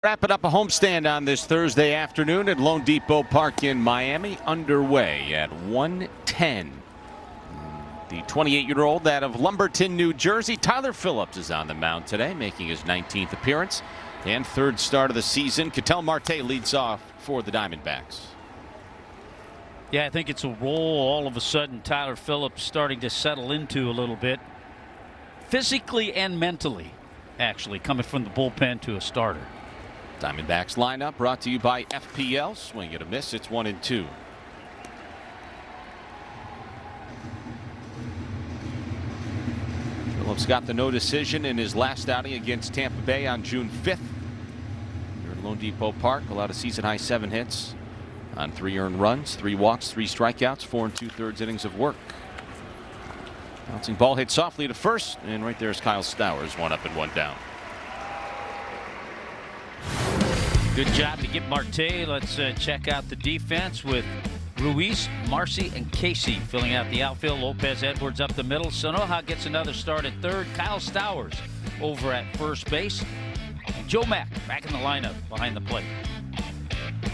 Wrapping up a homestand on this Thursday afternoon at Lone Depot Park in Miami, underway at 1:10. The 28-year-old out of Lumberton, New Jersey, Tyler Phillips, is on the mound today, making his 19th appearance and third start of the season. Ketel Marte leads off for the Diamondbacks. Yeah, I think it's a role all of a sudden Tyler Phillips starting to settle into a little bit, physically and mentally, actually, coming from the bullpen to a starter. Diamondbacks lineup brought to you by FPL. Swing and a miss. It's 1-2. Phillips got the no decision in his last outing against Tampa Bay on June 5th. Here at Lone Depot Park, allowed a season-high 7 hits on 3 earned runs, 3 walks, 3 strikeouts, 4 2/3 innings of work. Bouncing ball hit softly to first, and right there's Kyle Stowers, 1 up and 1 down. Good job to get Marte. Let's check out the defense with Ruiz, Marcy, and Casey filling out the outfield. Lopez, Edwards up the middle. Sanoja gets another start at third. Kyle Stowers over at first base. And Joe Mack back in the lineup behind the plate.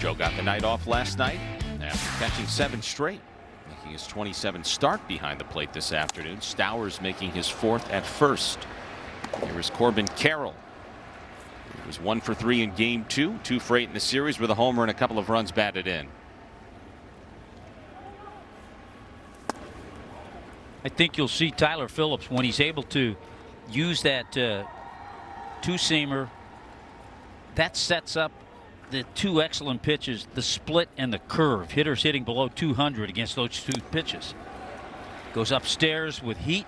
Joe got the night off last night after catching 7 straight, making his 27th start behind the plate this afternoon. Stowers making his 4th at first. Here is Corbin Carroll. He was 1 for 3 in game 2, 2 for 8 in the series with a homer and a couple of runs batted in. I think you'll see Tyler Phillips when he's able to use that two-seamer. That sets up the 2 excellent pitches, the split and the curve. Hitters hitting below 200 against those 2 pitches. Goes upstairs with heat.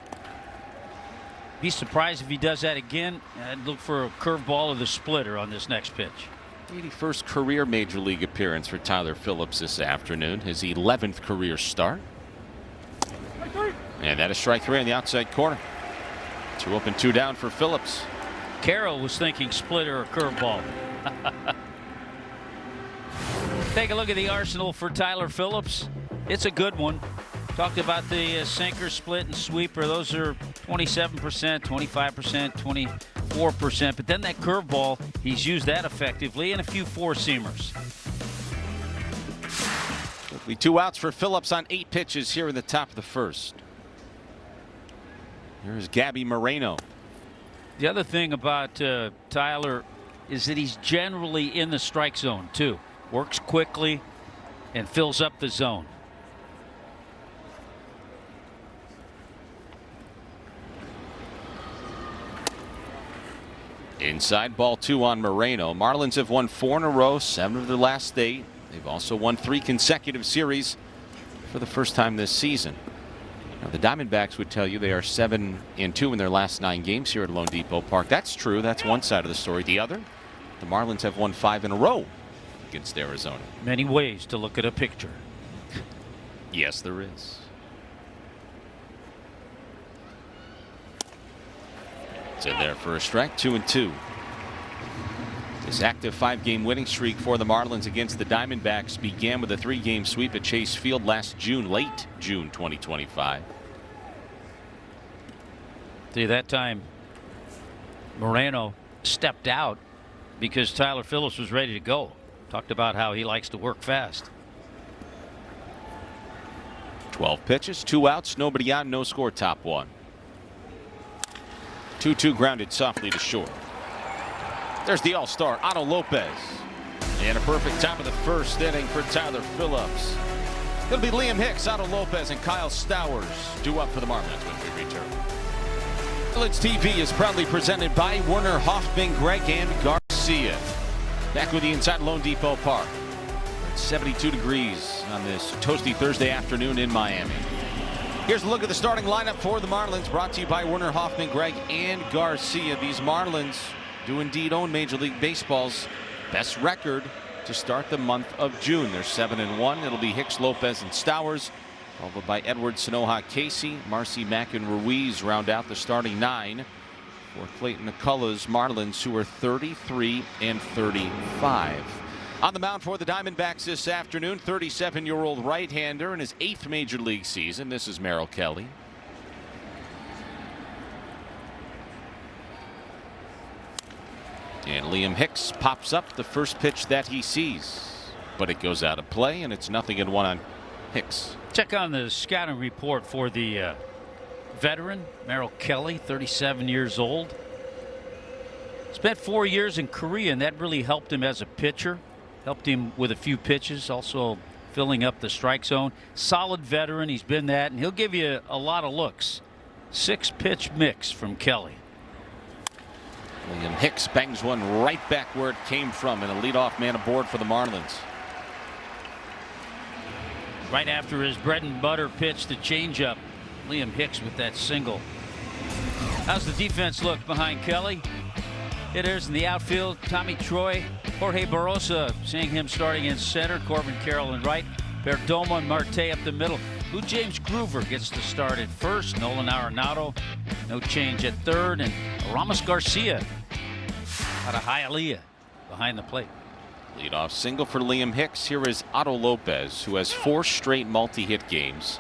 Be surprised if he does that again. I'd look for a curveball or the splitter on this next pitch. 81st career major league appearance for Tyler Phillips this afternoon. His 11th career start. And that is strike 3 on the outside corner. 2 up and 2 down for Phillips. Carroll was thinking splitter or curveball. Take a look at the arsenal for Tyler Phillips. It's a good one. Talked about the sinker, split, and sweeper. Those are 27%, 25%, 24%. But then that curveball, he's used that effectively, and a few 4-seamers. 2 outs for Phillips on 8 pitches here in the top of the first. Here's Gabby Moreno. The other thing about Tyler is that he's generally in the strike zone, too. Works quickly and fills up the zone. Inside, ball 2 on Moreno. Marlins have won 4 in a row, 7 of their last 8. They've also won 3 consecutive series for the first time this season. Now, the Diamondbacks would tell you they are 7-2 in their last 9 games here at Lone Depot Park. That's true. That's one side of the story. The other, the Marlins have won 5 in a row against Arizona. Many ways to look at a picture. Yes, there is. It's in there for a strike. 2-2. This active 5-game winning streak for the Marlins against the Diamondbacks began with a 3-game sweep at Chase Field last June, late June 2025. See, that time Moreno stepped out because Tyler Phillips was ready to go. Talked about how he likes to work fast. 12 pitches, 2 outs, nobody on, no score, top 1. 2-2 grounded softly to short. There's the all-star Otto Lopez. And a perfect top of the first inning for Tyler Phillips. It'll be Liam Hicks, Otto Lopez, and Kyle Stowers due up for the Marlins when we return. Village TV is proudly presented by Werner, Hoffman, Greg, and Garcia. Back with you inside Lone Depot Park. It's 72 degrees on this toasty Thursday afternoon in Miami. Here's a look at the starting lineup for the Marlins, brought to you by Werner, Hoffman, Greg, and Garcia. These Marlins do indeed own Major League Baseball's best record to start the month of June. They're 7-1. It'll be Hicks, Lopez, and Stowers, followed by Edwards, Sanoja, Casey, Marcy, Mack, and Ruiz round out the starting 9 for Clayton McCullough's Marlins, who are 33-35. On the mound for the Diamondbacks this afternoon, 37-year-old right-hander in his 8th Major League season. This is Merrill Kelly. And Liam Hicks pops up the first pitch that he sees, but it goes out of play, and it's 0-1 on Hicks. Check on the scouting report for the veteran, Merrill Kelly, 37 years old. Spent 4 years in Korea, and that really helped him as a pitcher. Helped him with a few pitches, also filling up the strike zone. Solid veteran, he's been that, and he'll give you a lot of looks. 6-pitch mix from Kelly. Liam Hicks bangs one right back where it came from, and a leadoff man aboard for the Marlins. Right after his bread and butter pitch, the changeup. Liam Hicks with that single. How's the defense look behind Kelly? Hitters in the outfield, Tommy Troy, Jorge Barrosa, seeing him starting in center, Corbin Carroll in right, Perdomo and Marte up the middle. Blue James Groover gets to start at first, Nolan Arenado, no change at third, and Ramos Garcia out of Hialeah behind the plate. Leadoff single for Liam Hicks. Here is Otto Lopez, who has 4 straight multi-hit games,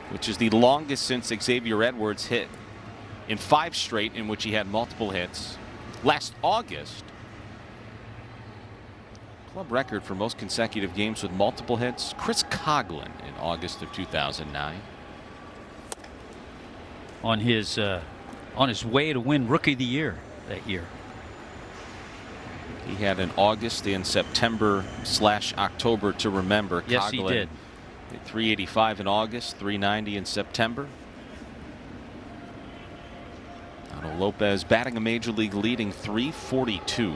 which is the longest since Xavier Edwards hit in 5 straight in which he had multiple hits. Last August, club record for most consecutive games with multiple hits, Chris Coughlin in August of 2009. On his way to win Rookie of the Year that year. He had an August and September/October to remember. Yes, Coughlin, he did. 385 in August, 390 in September. Otto Lopez batting a major league leading .342.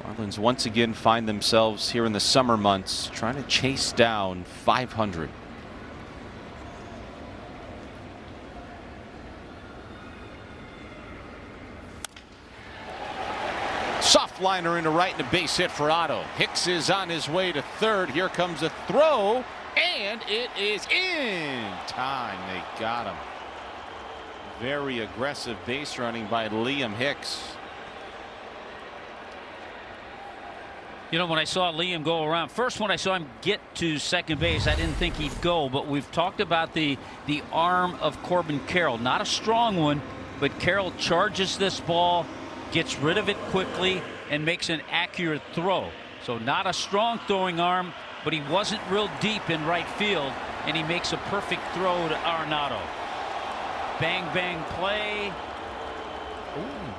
Marlins once again find themselves here in the summer months trying to chase down 500. Soft liner into right and a base hit for Otto. Hicks is on his way to third. Here comes a throw, and it is in time. They got him. Very aggressive base running by Liam Hicks. You know, when I saw Liam go around, first when I saw him get to second base, I didn't think he'd go, but we've talked about the arm of Corbin Carroll. Not a strong one, but Carroll charges this ball, gets rid of it quickly, and makes an accurate throw. So not a strong throwing arm, but he wasn't real deep in right field, and he makes a perfect throw to Arenado. Bang, bang play. Ooh.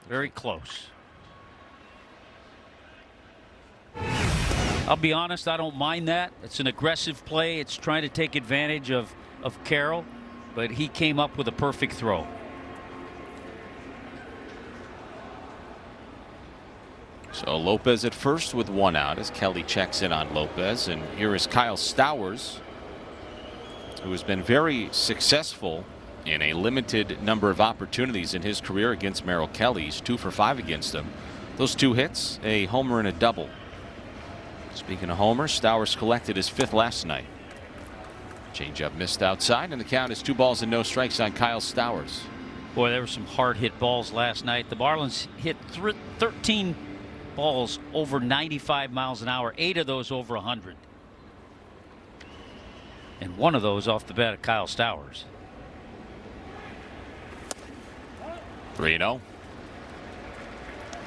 Very close. I'll be honest, I don't mind that. It's an aggressive play. It's trying to take advantage of Carroll, but he came up with a perfect throw. So Lopez at first with 1 out as Kelly checks in on Lopez, and here is Kyle Stowers, who has been very successful in a limited number of opportunities in his career against Merrill Kelly. He's 2 for 5 against him. Those 2 hits, a homer and a double. Speaking of homers, Stowers collected his 5th last night. Changeup missed outside, and the count is 2 balls and no strikes on Kyle Stowers. Boy, there were some hard hit balls last night. The Marlins hit 13 balls over 95 miles an hour, 8 of those over 100. And 1 of those off the bat of Kyle Stowers. 3-0.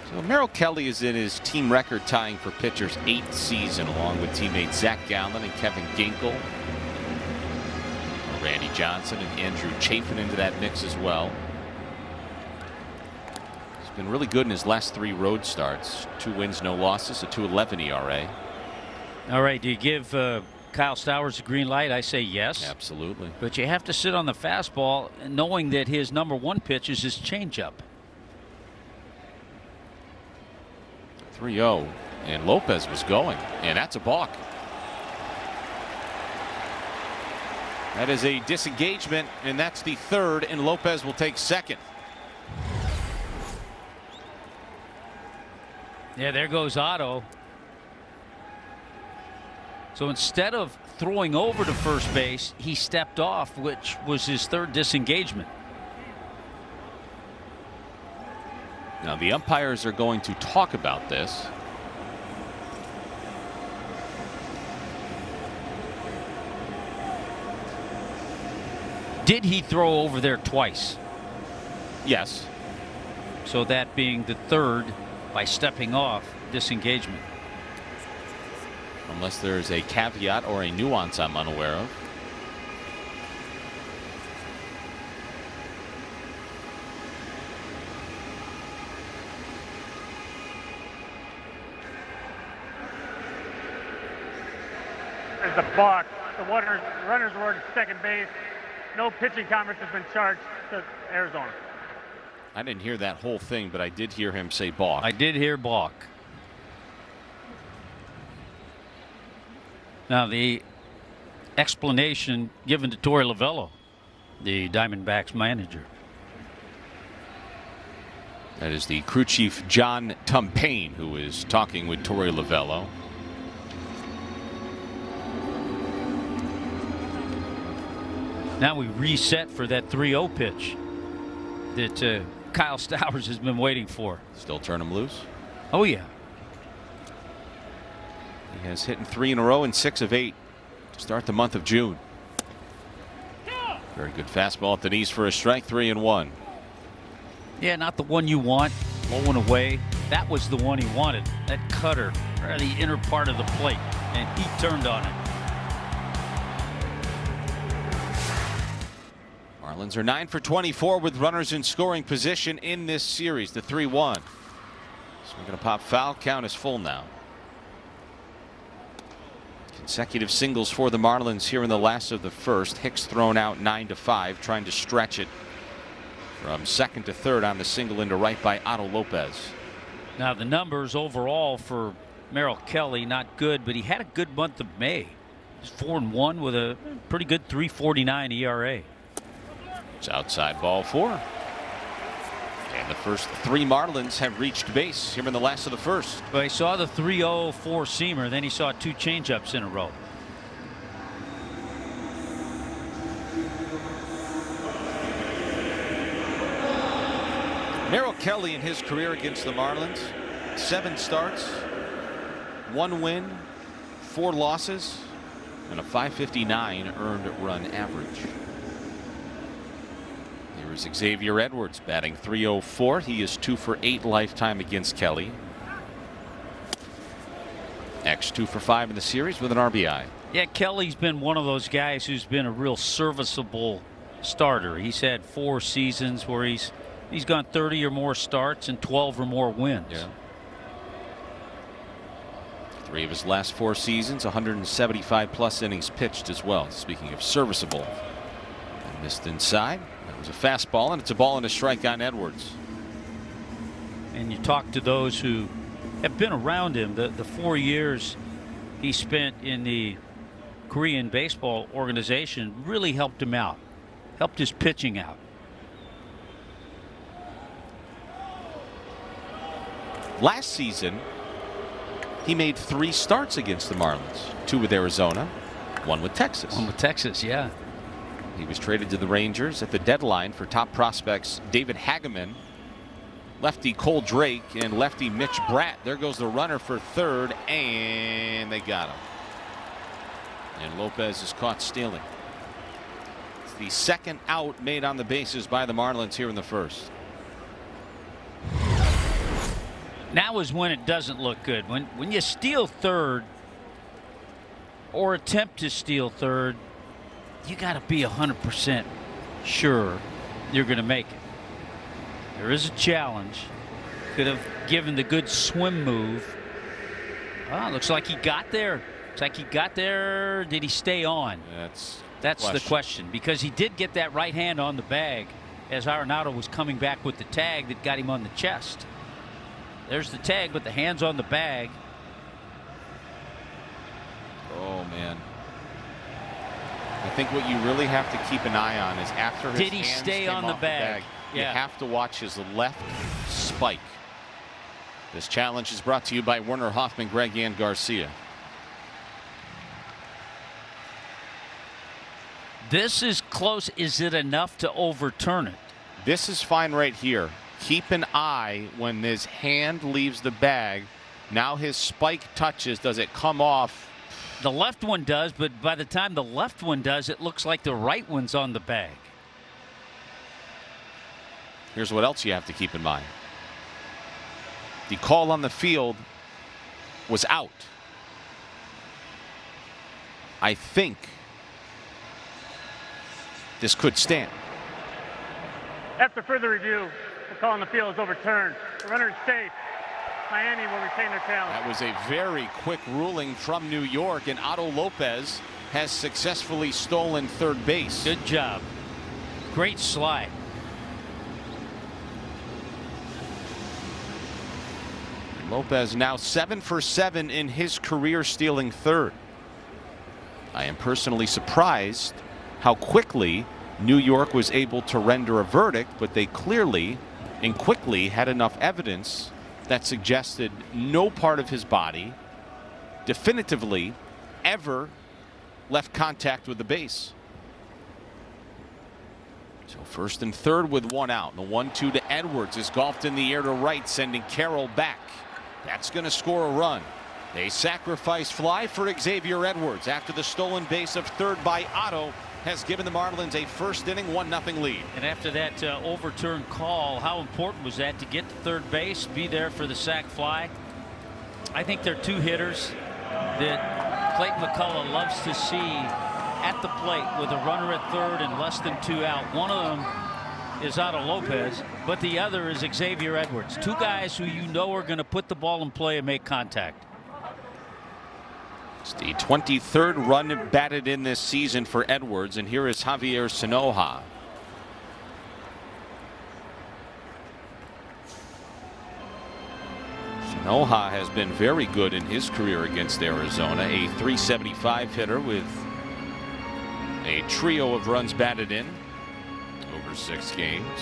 So Merrill Kelly is in his team record tying for pitchers 8th season, along with teammates Zach Gallen and Kevin Ginkel. Randy Johnson and Andrew Chafin into that mix as well. He's been really good in his last 3 road starts. 2 wins, no losses, a 2.11 ERA. All right, do you give Kyle Stowers a green light? I say yes. Absolutely. But you have to sit on the fastball knowing that his number 1 pitch is his changeup. 3-0, and Lopez was going, and that's a balk. That is a disengagement, and that's the 3rd, and Lopez will take 2nd. Yeah, there goes Otto. So instead of throwing over to first base, he stepped off, which was his 3rd disengagement. Now the umpires are going to talk about this. Did he throw over there twice? Yes. So that being the third by stepping off disengagement. Unless there's a caveat or a nuance I'm unaware of. There's the balk. The runners were at second base. No pitching conference has been charged to Arizona. I didn't hear that whole thing, but I did hear him say balk. I did hear balk. Now the explanation given to Torey Lovullo, the Diamondbacks manager. That is the crew chief John Tumpane who is talking with Torey Lovullo. Now we reset for that 3-0 pitch that Kyle Stowers has been waiting for. Still turn him loose. Oh yeah. He has hit in 3 in a row and 6 of 8 to start the month of June. Very good fastball at the knees for a strike. 3-1. Yeah, not the one you want. Low and away. That was the one he wanted. That cutter, right at the inner part of the plate, and he turned on it. Marlins are 9 for 24 with runners in scoring position in this series. The 3-1. So we're going to pop foul. Count is full now. Consecutive singles for the Marlins here in the last of the first. Hicks thrown out 9-5, trying to stretch it from second to third on the single into right by Otto Lopez. Now the numbers overall for Merrill Kelly not good, but he had a good month of May. He's 4-1 with a pretty good 3.49 ERA. It's outside ball 4. And the first 3 Marlins have reached base here in the last of the first. Well, he saw the 3-0 4-seamer, then he saw 2 changeups in a row. Merrill Kelly in his career against the Marlins, 7 starts, 1 win, 4 losses, and a .559 earned run average. Here is Xavier Edwards batting .304. He is 2 for 8 lifetime against Kelly. X 2 for 5 in the series with an RBI. Yeah, Kelly's been one of those guys who's been a real serviceable starter. He's had 4 seasons where he's gone 30 or more starts and 12 or more wins. Yeah. 3 of his last 4 seasons, 175 plus innings pitched as well. Speaking of serviceable, and missed inside. That was a fastball, and it's a ball and a strike on Edwards. And you talk to those who have been around him. The 4 years he spent in the Korean baseball organization really helped him out, helped his pitching out. Last season, he made 3 starts against the Marlins. 2 with Arizona, 1 with Texas. 1 with Texas, yeah. He was traded to the Rangers at the deadline for top prospects David Hageman, lefty Cole Drake, and lefty Mitch Bratt. There goes the runner for third, and they got him. And Lopez is caught stealing. It's the second out made on the bases by the Marlins here in the first. Now is when it doesn't look good. When you steal third or attempt to steal third, you got to be 100% sure you're going to make it. There is a challenge. Could have given the good swim move. Oh, looks like he got there. Looks like he got there. Did he stay on? That's the question, because he did get that right hand on the bag as Arenado was coming back with the tag that got him on the chest. There's the tag, but the hand's on the bag. Oh, man. I think what you really have to keep an eye on is after his did he hands stay came on the off bag? You have to watch his left spike. This challenge is brought to you by Werner Hoffman, Greg Yan Garcia. This is close. Is it enough to overturn it? This is fine right here. Keep an eye when his hand leaves the bag. Now his spike touches. Does it come off? The left one does, but by the time the left one does, it looks like the right one's on the bag. Here's what else you have to keep in mind. The call on the field was out. I think this could stand. After further review, the call on the field is overturned. The runner is safe. Miami will retain their challenge. That was a very quick ruling from New York, and Otto Lopez has successfully stolen third base. Good job. Great slide. Lopez now 7 for 7 in his career stealing third. I am personally surprised how quickly New York was able to render a verdict, but they clearly and quickly had enough evidence that suggested no part of his body definitively ever left contact with the base. So first and third with one out. The 1-2 to Edwards is golfed in the air to right, sending Carroll back. That's going to score a run. A sacrifice fly for Xavier Edwards after the stolen base of third by Otto has given the Marlins a first inning 1-0 lead. And after that overturned call, how important was that to get to third base, be there for the sac fly? I think they're two hitters that Clayton McCullough loves to see at the plate with a runner at third and less than 2 out. One of them is Otto Lopez, but the other is Xavier Edwards. Two guys who you know are going to put the ball in play and make contact. It's the 23rd run batted in this season for Edwards, and here is Javier Sanoja. Sanoja has been very good in his career against Arizona, a .375 hitter with a trio of runs batted in over 6 games.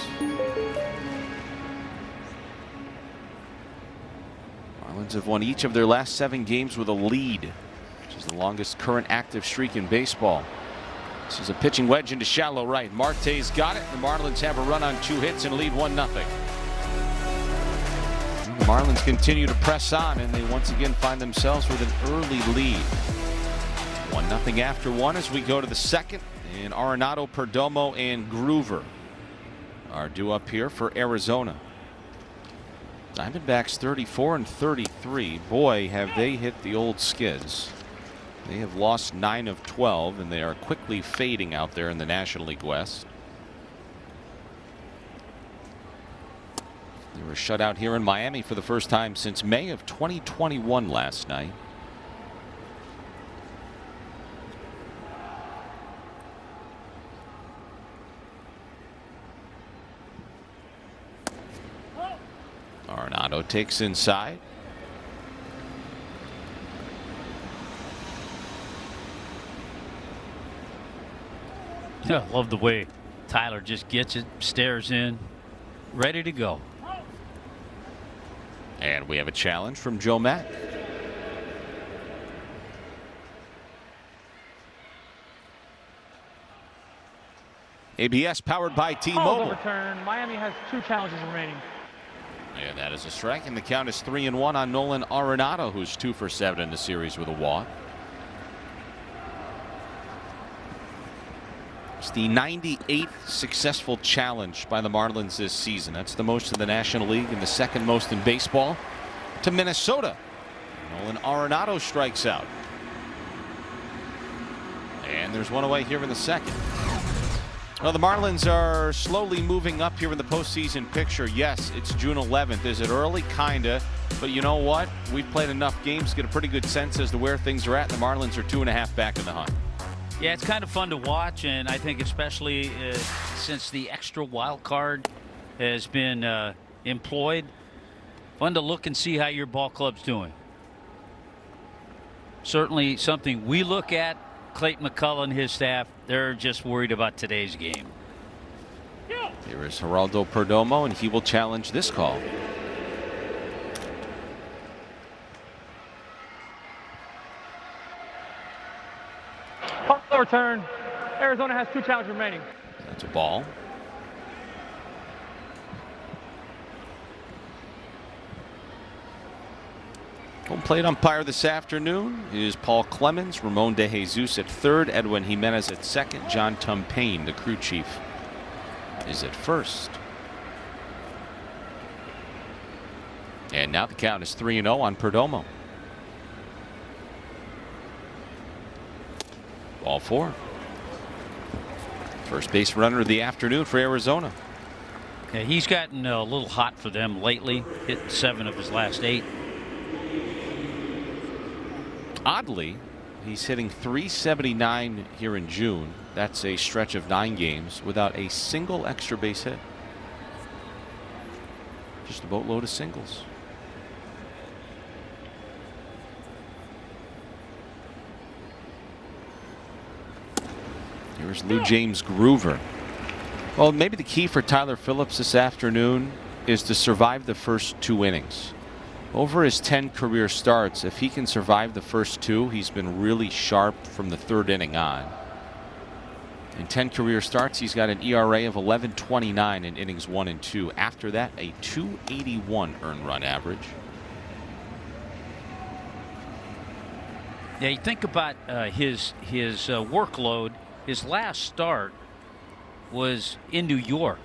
Marlins have won each of their last 7 games with a lead, which is the longest current active streak in baseball. This is a pitching wedge into shallow right. Marte's got it. The Marlins have a run on 2 hits and lead 1-0. The Marlins continue to press on, and they once again find themselves with an early lead. 1-0 after 1 as we go to the second, and Arenado, Perdomo, and Groover are due up here for Arizona. Diamondbacks 34 and 33. Boy, have they hit the old skids. They have lost 9 of 12, and they are quickly fading out there in the National League West. They were shut out here in Miami for the first time since May of 2021 last night. Arenado takes inside. Yeah, love the way Tyler just gets it, stares in, ready to go. And we have a challenge from Joe Mack. ABS powered by T-Mobile. Overturned. Miami has 2 challenges remaining. And that is a strike, and the count is 3-1 on Nolan Arenado, who's 2 for 7 in the series with a walk. It's the 98th successful challenge by the Marlins this season. That's the most in the National League and the second most in baseball to Minnesota. Nolan Arenado strikes out. And there's one away here in the second. Well, the Marlins are slowly moving up here in the postseason picture. Yes, it's June 11th. Is it early? Kinda. But you know what? We've played enough games to get a pretty good sense as to where things are at. And the Marlins are 2.5 back in the hunt. Yeah, it's kind of fun to watch, and I think especially since the extra wild card has been employed, fun to look and see how your ball club's doing. Certainly something we look at. Clayton McCullough and his staff, they're just worried about today's game. Here is Geraldo Perdomo, and he will challenge this call. Overturned. Arizona has 2 challenges remaining. That's a ball. Home plate umpire this afternoon is Paul Clemens. Ramon De Jesus at third. Edwin Jimenez at second. John Tumpane, the crew chief, is at first. And now the count is 3-0 on Perdomo. Ball 4. First base runner of the afternoon for Arizona. Yeah, he's gotten a little hot for them lately. Hit 7 of his last 8. Oddly, he's hitting .379 here in June. That's a stretch of 9 games without a single extra base hit. Just a boatload of singles. Here's Lou James Groover. Well, maybe the key for Tyler Phillips this afternoon is to survive the first 2 innings. Over his 10 career starts, if he can survive the first 2, he's been really sharp from the 3rd inning on. In 10 career starts, he's got an ERA of 11.29 in innings 1 and 2. After that, a .281 earned run average. Yeah, you think about his workload. His last start was in New York.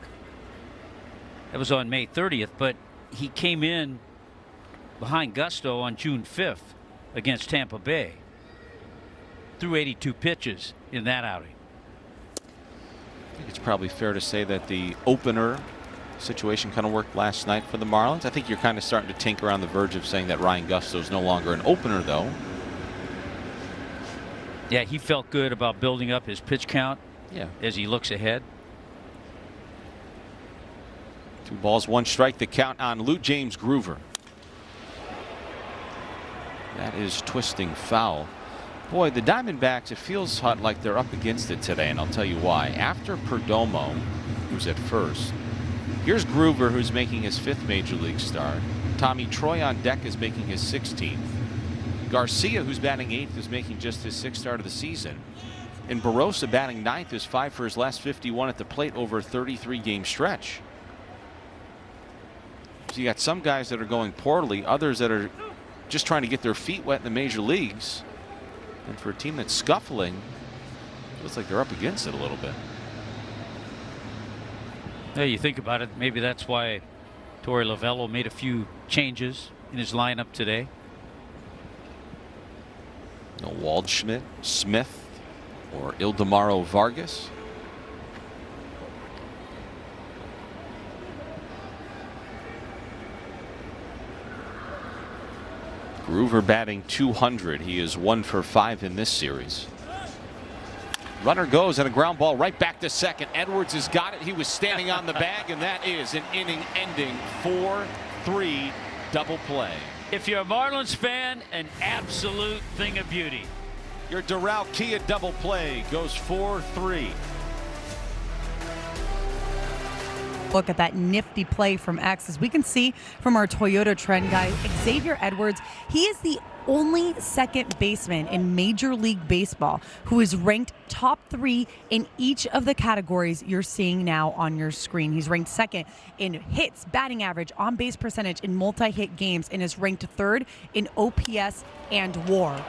That was on May 30th, but he came in behind Gusto on June 5th against Tampa Bay. Threw 82 pitches in that outing. I think it's probably fair to say that the opener situation kind of worked last night for the Marlins. I think you're kind of starting to tinker on the verge of saying that Ryan Gusto is no longer an opener, though. Yeah, he felt good about building up his pitch count. Yeah. As he looks ahead. 2 balls, 1 strike. The count on Lou James Groover. That is twisting foul. Boy, the Diamondbacks, it feels like they're up against it today, and I'll tell you why. After Perdomo, who's at first, here's Groover, who's making his 5th major league start. Tommy Troy on deck is making his 16th. Garcia, who's batting 8th, is making just his 6th start of the season. And Barossa batting 9th is 5 for his last 51 at the plate over a 33-game stretch. So you got some guys that are going poorly, others that are just trying to get their feet wet in the major leagues. And for a team that's scuffling, it looks like they're up against it a little bit. Yeah, you think about it, maybe that's why Torey Lovullo made a few changes in his lineup today. No Waldschmidt, Smith, or Ildemaro Vargas. Groover batting .200. He is 1 for 5 in this series. Runner goes and a ground ball right back to second. Edwards has got it. He was standing on the bag, and that is an inning-ending 4-3 double play. If you're a Marlins fan, an absolute thing of beauty. Your Doral Kia double play goes 4-3. Look at that nifty play from X. As we can see from our Toyota trend guy, Xavier Edwards, he is the only second baseman in Major League Baseball who is ranked top 3 in each of the categories you're seeing now on your screen. He's ranked 2nd in hits, batting average, on-base percentage in multi-hit games, and is ranked 3rd in OPS and WAR.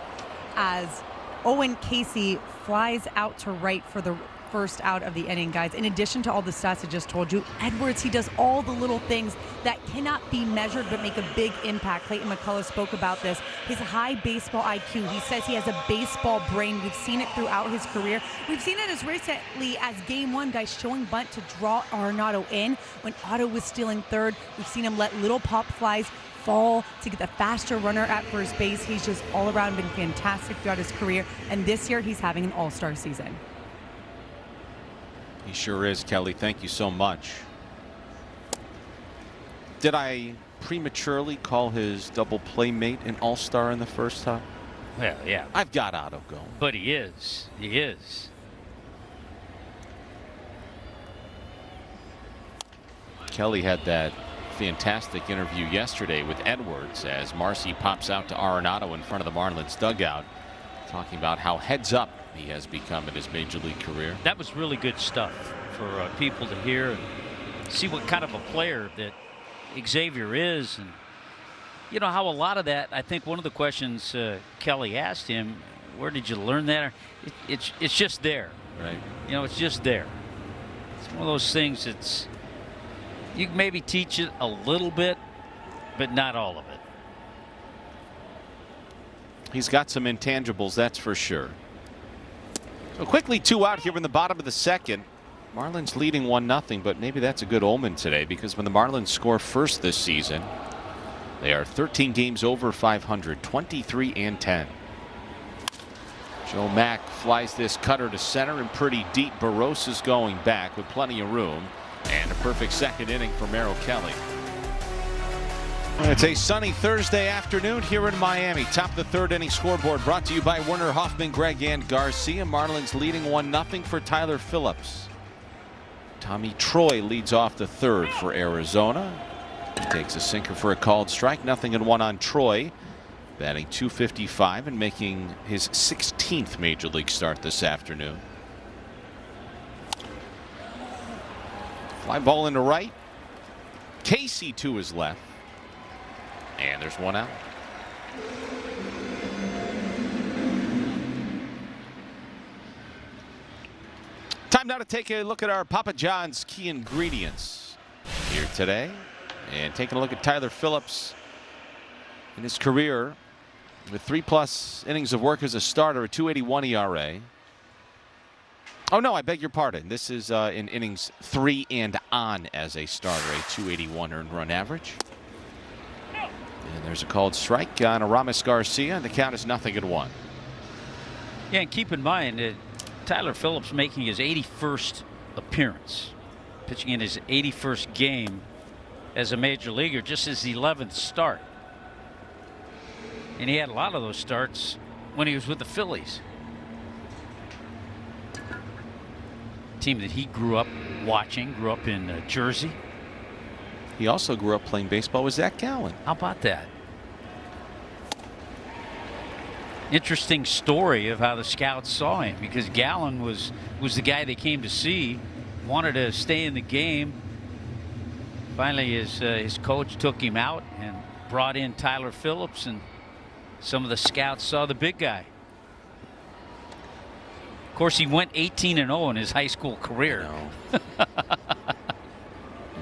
As Owen Casey flies out to right for the first out of the inning, guys. In addition to all the stats I just told you, Edwards, he does all the little things that cannot be measured but make a big impact. Clayton McCullough spoke about this. His high baseball IQ. He says he has a baseball brain. We've seen it throughout his career. We've seen it as recently as game 1, guys, showing bunt to draw Arenado in when Otto was stealing third. We've seen him let little pop flies fall to get the faster runner at first base. He's just all around been fantastic throughout his career, and this year he's having an all-star season. He sure is, Kelly. Thank you so much. Did I prematurely call his double playmate an all-star in the first half? Well, yeah. I've got Otto going. But he is. He is. Kelly had that fantastic interview yesterday with Edwards as Marcy pops out to Arenado in front of the Marlins dugout, talking about how heads up he has become in his major league career. That was really good stuff for people to hear and see what kind of a player that Xavier is. And you know how a lot of that, I think one of the questions Kelly asked him, where did you learn that? It's just there. Right. You know, it's just there. It's one of those things that's, you can maybe teach it a little bit, but not all of it. He's got some intangibles, that's for sure. So quickly 2 out here in the bottom of the second. Marlins leading 1-0, but maybe that's a good omen today, because when the Marlins score first this season, they are 13 games over 500, 23-10. Joe Mack flies this cutter to center and pretty deep. Barros is going back with plenty of room, and a perfect second inning for Merrill Kelly. It's a sunny Thursday afternoon here in Miami. Top of the third inning scoreboard brought to you by Werner Hoffman, Greg, and Garcia. Marlins leading 1-0 for Tyler Phillips. Tommy Troy leads off the third for Arizona. He takes a sinker for a called strike. 0-1 on Troy. Batting .255 and making his 16th major league start this afternoon. Fly ball into right. Casey to his left. And there's 1 out. Time now to take a look at our Papa John's key ingredients here today. And taking a look at Tyler Phillips in his career with 3+ innings of work as a starter, a .281 ERA. Oh, no, I beg your pardon. This is in innings 3 and on as a starter, a .281 earned run average. And there's a called strike on Aramis Garcia, and the count is 0-1. Yeah, and keep in mind that Tyler Phillips making his 81st appearance, pitching in his 81st game as a major leaguer, just his 11th start. And he had a lot of those starts when he was with the Phillies. Team that he grew up watching, grew up in Jersey. He also grew up playing baseball with Zach Gallen. How about that? Interesting story of how the scouts saw him, because Gallen was the guy they came to see, wanted to stay in the game. Finally, his coach took him out and brought in Tyler Phillips, and some of the scouts saw the big guy. Of course, he went 18-0 in his high school career.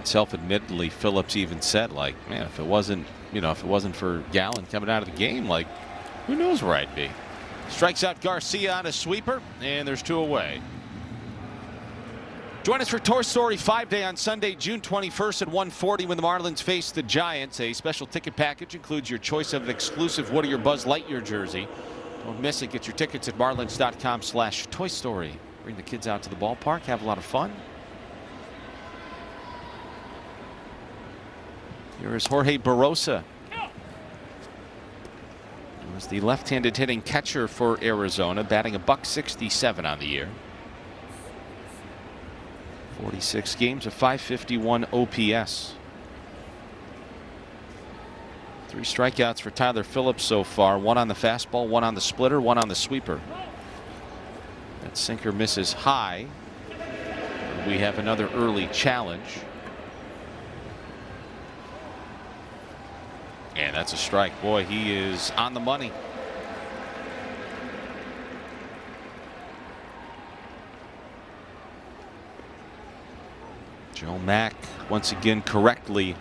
Self-admittedly, Phillips even said, like, man, if it wasn't for Gallen coming out of the game, like, who knows where I'd be. Strikes out Garcia on a sweeper, and there's 2 away. Join us for Toy Story 5 Day on Sunday, June 21st at 1:40 when the Marlins face the Giants. A special ticket package includes your choice of an exclusive Woody or Buzz Lightyear jersey. Don't miss it. Get your tickets at marlins.com/Toy Story. Bring the kids out to the ballpark, have a lot of fun. Here is Jorge Barosa. He was the left-handed hitting catcher for Arizona, batting a .167 on the year. 46 games, a .551 OPS. 3 strikeouts for Tyler Phillips so far. 1 on the fastball, 1 on the splitter, 1 on the sweeper. That sinker misses high. We have another early challenge. And that's a strike. Boy, he is on the money. Joe Mack once again correctly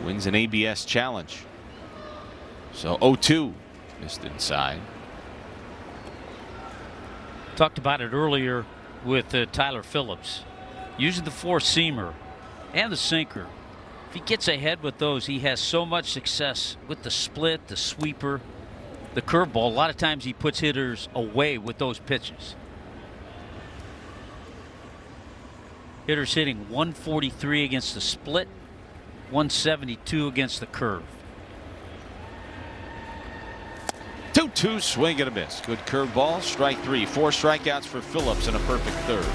wins an ABS challenge. So 0-2 missed inside. Talked about it earlier with Tyler Phillips. Using the 4-seamer and the sinker. If he gets ahead with those, he has so much success with the split, the sweeper, the curveball. A lot of times he puts hitters away with those pitches. Hitters hitting 143 against the split, 172 against the curve. 2-2 swing and a miss. Good curveball. Strike 3. 4 strikeouts for Phillips and a perfect third.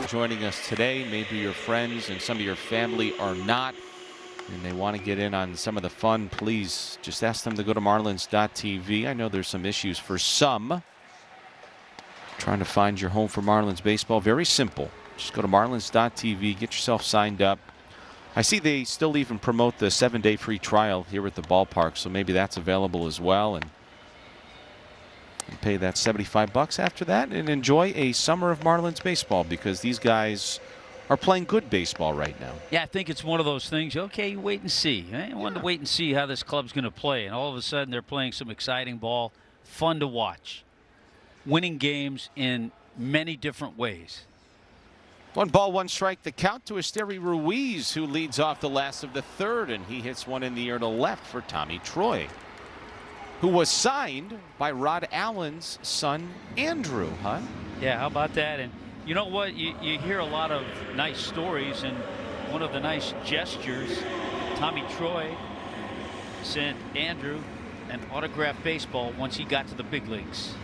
Joining us today, maybe your friends and some of your family are not, and they want to get in on some of the fun, please just ask them to go to marlins.tv. I know there's some issues for some. Trying to find your home for Marlins baseball. Very simple. Just go to marlins.tv, get yourself signed up. I see they still even promote the 7-day free trial here at the ballpark, so maybe that's available as well. And pay that $75 after that and enjoy a summer of Marlins baseball, because these guys are playing good baseball right now. Yeah, I think it's one of those things. Okay, you wait and see. I wanted to wait and see how this club's going to play, and all of a sudden they're playing some exciting ball, fun to watch, winning games in many different ways. 1 ball, 1 strike. The count to Esteri Ruiz, who leads off the last of the third, and he hits one in the air to left for Tommy Troy, who was signed by Rod Allen's son, Andrew. Huh? Yeah, how about that? And you know what? You hear a lot of nice stories, and one of the nice gestures, Tommy Troy sent Andrew an autographed baseball once he got to the big leagues.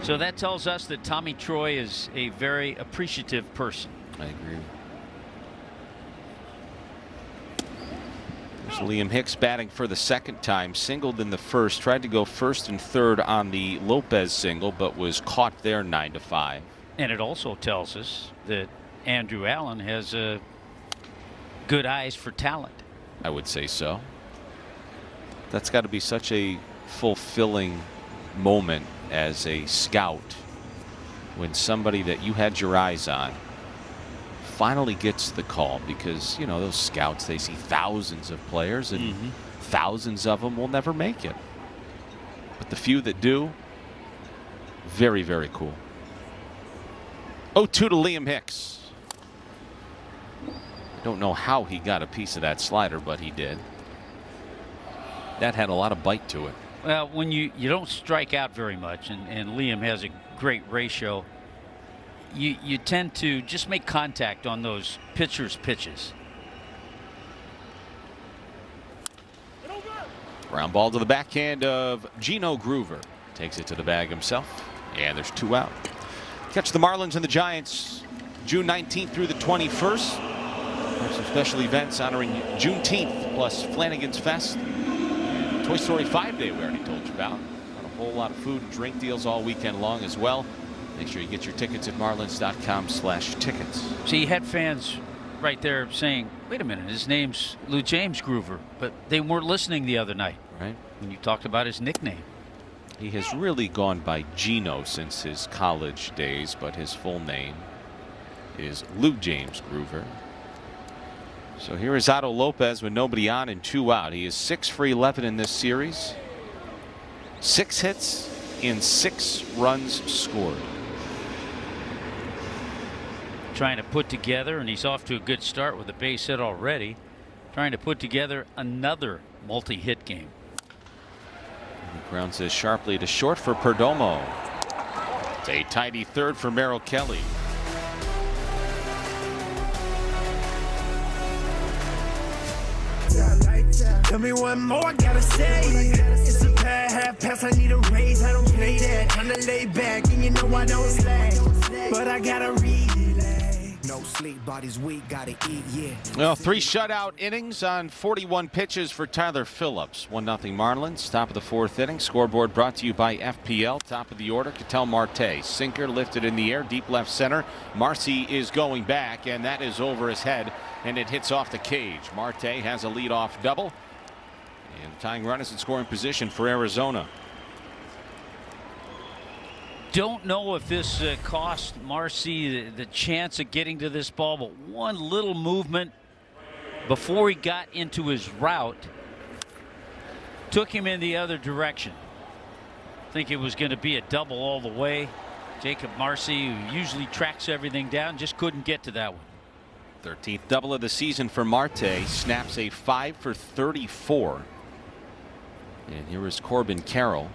So that tells us that Tommy Troy is a very appreciative person. I agree. There's Liam Hicks batting for the second time. Singled in the first. Tried to go first and third on the Lopez single, but was caught there 9-5. And it also tells us that Andrew Allen has good eyes for talent. I would say so. That's got to be such a fulfilling moment as a scout when somebody that you had your eyes on finally gets the call, because you know those scouts, they see thousands of players and thousands of them will never make it, but the few that do, very, very cool. 0-2 to Liam Hicks. I don't know how he got a piece of that slider, but he did. That had a lot of bite to it. Well, when you don't strike out very much, and Liam has a great ratio, you tend to just make contact on those pitchers' pitches. Ground ball to the backhand of Gino Groover. Takes it to the bag himself, and there's 2 out. Catch the Marlins and the Giants June 19th through the 21st. There's some special events honoring Juneteenth plus Flanagan's Fest. Toy Story 5 Day we already told you about. Got a whole lot of food and drink deals all weekend long as well. Make sure you get your tickets at marlins.com/tickets. See, you had fans right there saying, wait a minute, his name's Lou James Groover, but they weren't listening the other night. Right. When you talked about his nickname. He has really gone by Gino since his college days, but his full name is Lou James Groover. So here is Otto Lopez with nobody on and 2 out. He is 6 for 11 in this series. 6 hits in 6 runs scored. Trying to put together, and he's off to a good start with a base hit already, trying to put together another multi-hit game. He grounds this sharply to short for Perdomo. It's a tidy third for Merrill Kelly. Tell me what more I gotta say. It's a bad half pass, I need a raise. I don't play that. Time to lay back, and you know I don't slack. But I gotta relay. No sleep, body's weak, gotta eat, yeah. Well, 3 shutout innings on 41 pitches for Tyler Phillips. 1-0 Marlins. Top of the 4th inning. Scoreboard brought to you by FPL. Top of the order, Ketel Marte. Sinker lifted in the air, deep left center. Marcy is going back, and that is over his head, and it hits off the cage. Marte has a leadoff double, and tying run is in scoring position for Arizona. Don't know if this cost Marcy the chance of getting to this ball, but one little movement before he got into his route took him in the other direction. I think it was going to be a double all the way. Jacob Marcy, who usually tracks everything down, just couldn't get to that one. 13th double of the season for Marte. Snaps a 5 for 34. And here is Corbin Carroll.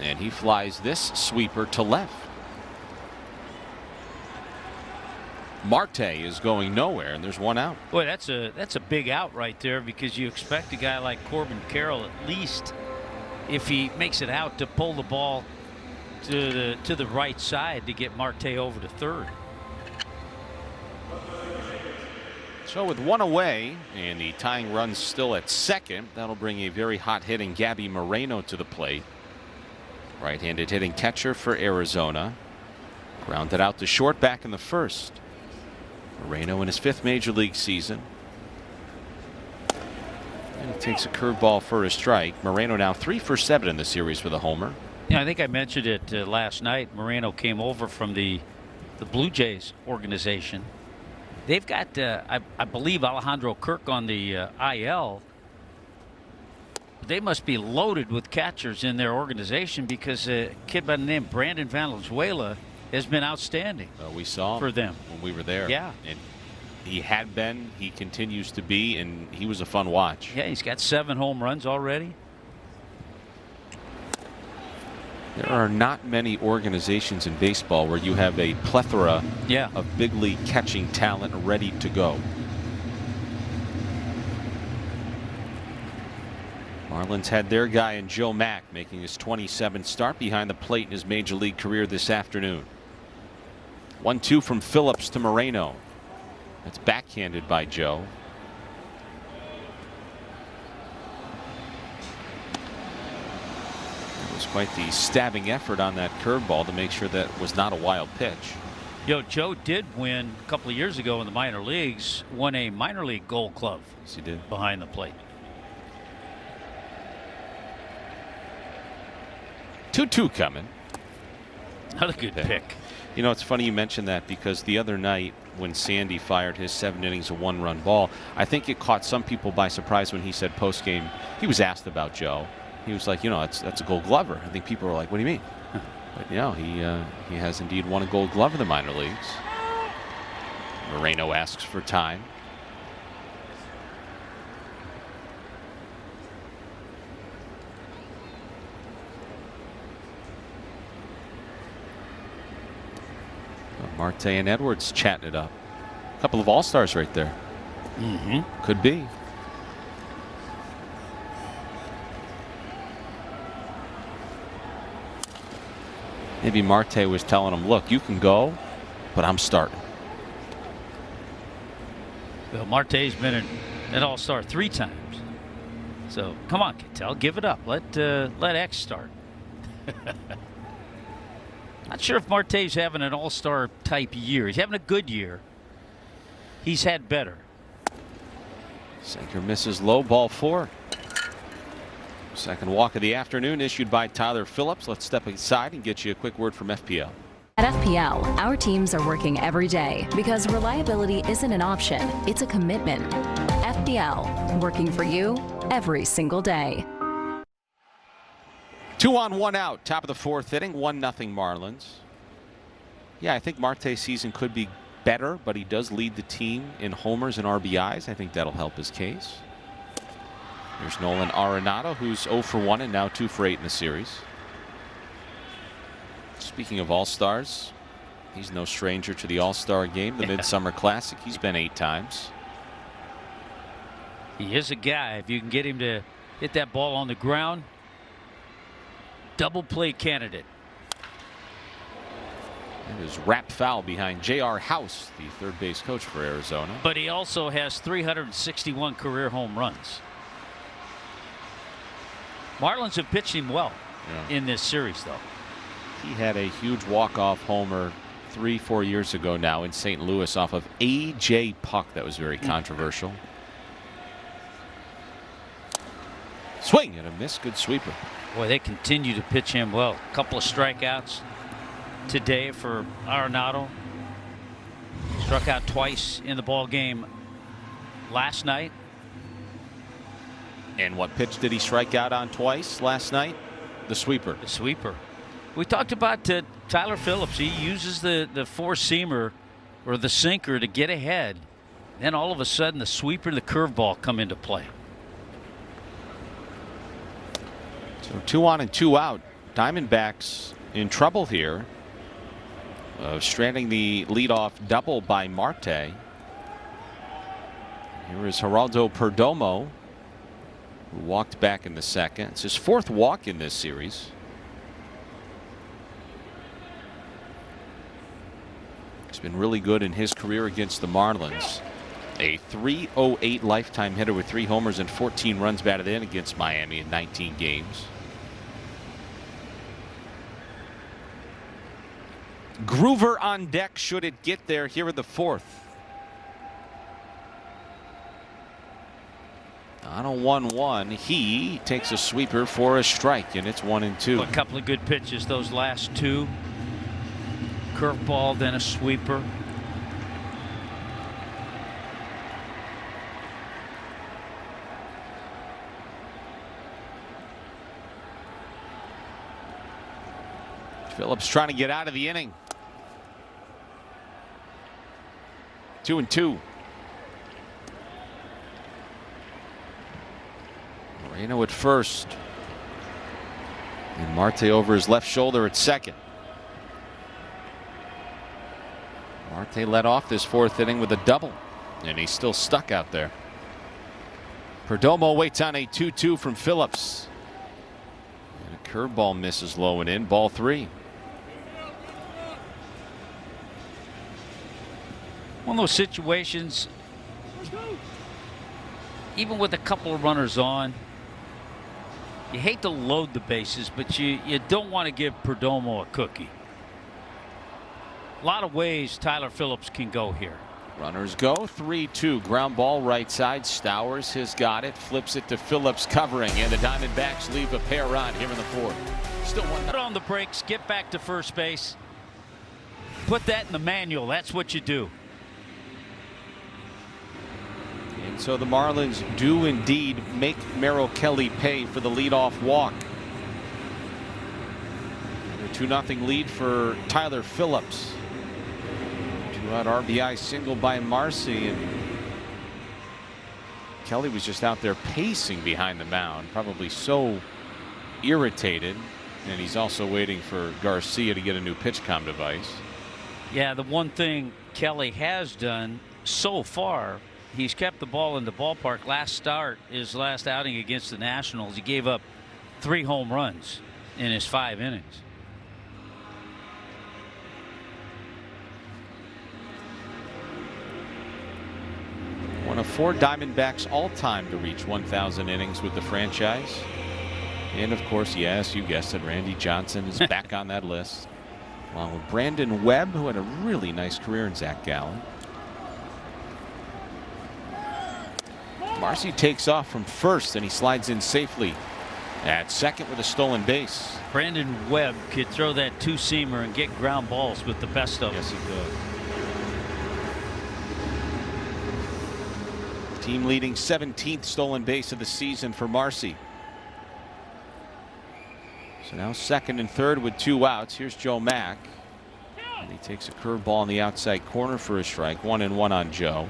And he flies this sweeper to left. Marte is going nowhere, and there's 1 out. Boy, that's a big out right there, because you expect a guy like Corbin Carroll, at least if he makes it out, to pull the ball to the right side to get Marte over to third. So with 1 away and the tying run still at second, that'll bring a very hot hitting Gabby Moreno to the plate. Right-handed hitting catcher for Arizona. Grounded out to short back in the first. Moreno in his 5th major league season. And he takes a curveball for a strike. Moreno now 3 for 7 in the series with a homer. Yeah, I think I mentioned it last night. Moreno came over from the Blue Jays organization. They've got, I believe, Alejandro Kirk on the IL. They must be loaded with catchers in their organization because a kid by the name Brandon Valenzuela has been outstanding. We saw him for them when we were there. Yeah. And he had been, he continues to be, and he was a fun watch. Yeah, he's got 7 home runs already. There are not many organizations in baseball where you have a plethora of big league catching talent ready to go. Marlins had their guy in Joe Mack making his 27th start behind the plate in his major league career this afternoon. 1-2 from Phillips to Moreno. That's backhanded by Joe. It was quite the stabbing effort on that curveball to make sure that was not a wild pitch. Joe did win a couple of years ago in the minor leagues, won a minor league Gold Glove. Yes, he did. Behind the plate. 2-2 coming. Another good pick. You know, it's funny you mentioned that because the other night when Sandy fired his 7 innings of 1-run ball, I think it caught some people by surprise when he said post-game, he was asked about Joe. He was like, you know, that's a Gold Glover. I think people were like, what do you mean? But you know, he has indeed won a Gold Glove in the minor leagues. Moreno asks for time. Marte and Edwards chatting it up. A couple of all-stars right there. Could be. Maybe Marte was telling him, look, you can go, but I'm starting. Well, Marte's been an all-star 3 times. So come on, Ketel, give it up. Let X start. Not sure if Marte's having an all-star type year. He's having a good year. He's had better. Sinker misses low, ball 4. Second walk of the afternoon issued by Tyler Phillips. Let's step aside and get you a quick word from FPL. At FPL, our teams are working every day because reliability isn't an option, it's a commitment. FPL, working for you every single day. 2 on 1 out, top of the 4th inning, 1-0 Marlins. Yeah, I think Marte's season could be better, but he does lead the team in homers and RBIs. I think that'll help his case. There's Nolan Arenado, who's 0 for 1 and now 2 for 8 in the series. Speaking of all-stars, he's no stranger to the All-Star game, the Midsummer Classic. He's been 8 times. He is a guy. If you can get him to hit that ball on the ground, double play candidate. It is wrapped foul behind J.R. House, the third base coach for Arizona. But he also has 361 career home runs. Marlins have pitched him well in this series, though. He had a huge walk-off homer 3-4 years ago now in St. Louis off of A.J. Puck. That was very controversial. Swing and a miss. Good sweeper. Boy, they continue to pitch him well. A couple of strikeouts today for Arenado. Struck out twice in the ball game last night. And what pitch did he strike out on twice last night? The sweeper. The sweeper. We talked about Tyler Phillips. He uses the 4-seamer or the sinker to get ahead. Then all of a sudden the sweeper and the curveball come into play. So 2 on and 2 out. Diamondbacks in trouble here. Stranding the leadoff double by Marte. Here is Geraldo Perdomo, who walked back in the second. It's his 4th walk in this series. He's been really good in his career against the Marlins. A .308 lifetime hitter with 3 homers and 14 runs batted in against Miami in 19 games. Groover on deck should it get there here in the 4th. On a 1-1, he takes a sweeper for a strike, and it's 1-2. A couple of good pitches, those last two. Curveball, then a sweeper. Phillips trying to get out of the inning. 2-2. Moreno at first. And Marte over his left shoulder at second. Marte led off this fourth inning with a double, and he's still stuck out there. Perdomo waits on a 2-2 from Phillips. And a curveball misses low and in. Ball 3. One of those situations, even with a couple of runners on, you hate to load the bases, but you don't want to give Perdomo a cookie. A lot of ways Tyler Phillips can go here. Runners go. 3-2. Ground ball right side. Stowers has got it. Flips it to Phillips covering, and the Diamondbacks leave a pair on here in the fourth. Still one. Put on the brakes. Get back to first base. Put that in the manual. That's what you do. And so the Marlins do indeed make Merrill Kelly pay for the leadoff walk. A 2-0 lead for Tyler Phillips. 2-out RBI single by Marcy, and Kelly was just out there pacing behind the mound, probably so irritated, and he's also waiting for Garcia to get a new pitch comm device. Yeah, the one thing Kelly has done so far, he's kept the ball in the ballpark. Last start, his last outing against the Nationals, he gave up 3 home runs in his 5 innings. One of 4 Diamondbacks all-time to reach 1,000 innings with the franchise. And of course, yes, you guessed it, Randy Johnson is back on that list, along with Brandon Webb, who had a really nice career, and Zach Gallen. Marcy takes off from first, and he slides in safely at second with a stolen base. Brandon Webb could throw that two-seamer and get ground balls with the best of them. Yes, he could. Team leading 17th stolen base of the season for Marcy. So now second and third with 2 outs. Here's Joe Mack, and he takes a curveball on the outside corner for a strike. 1-1 on Joe,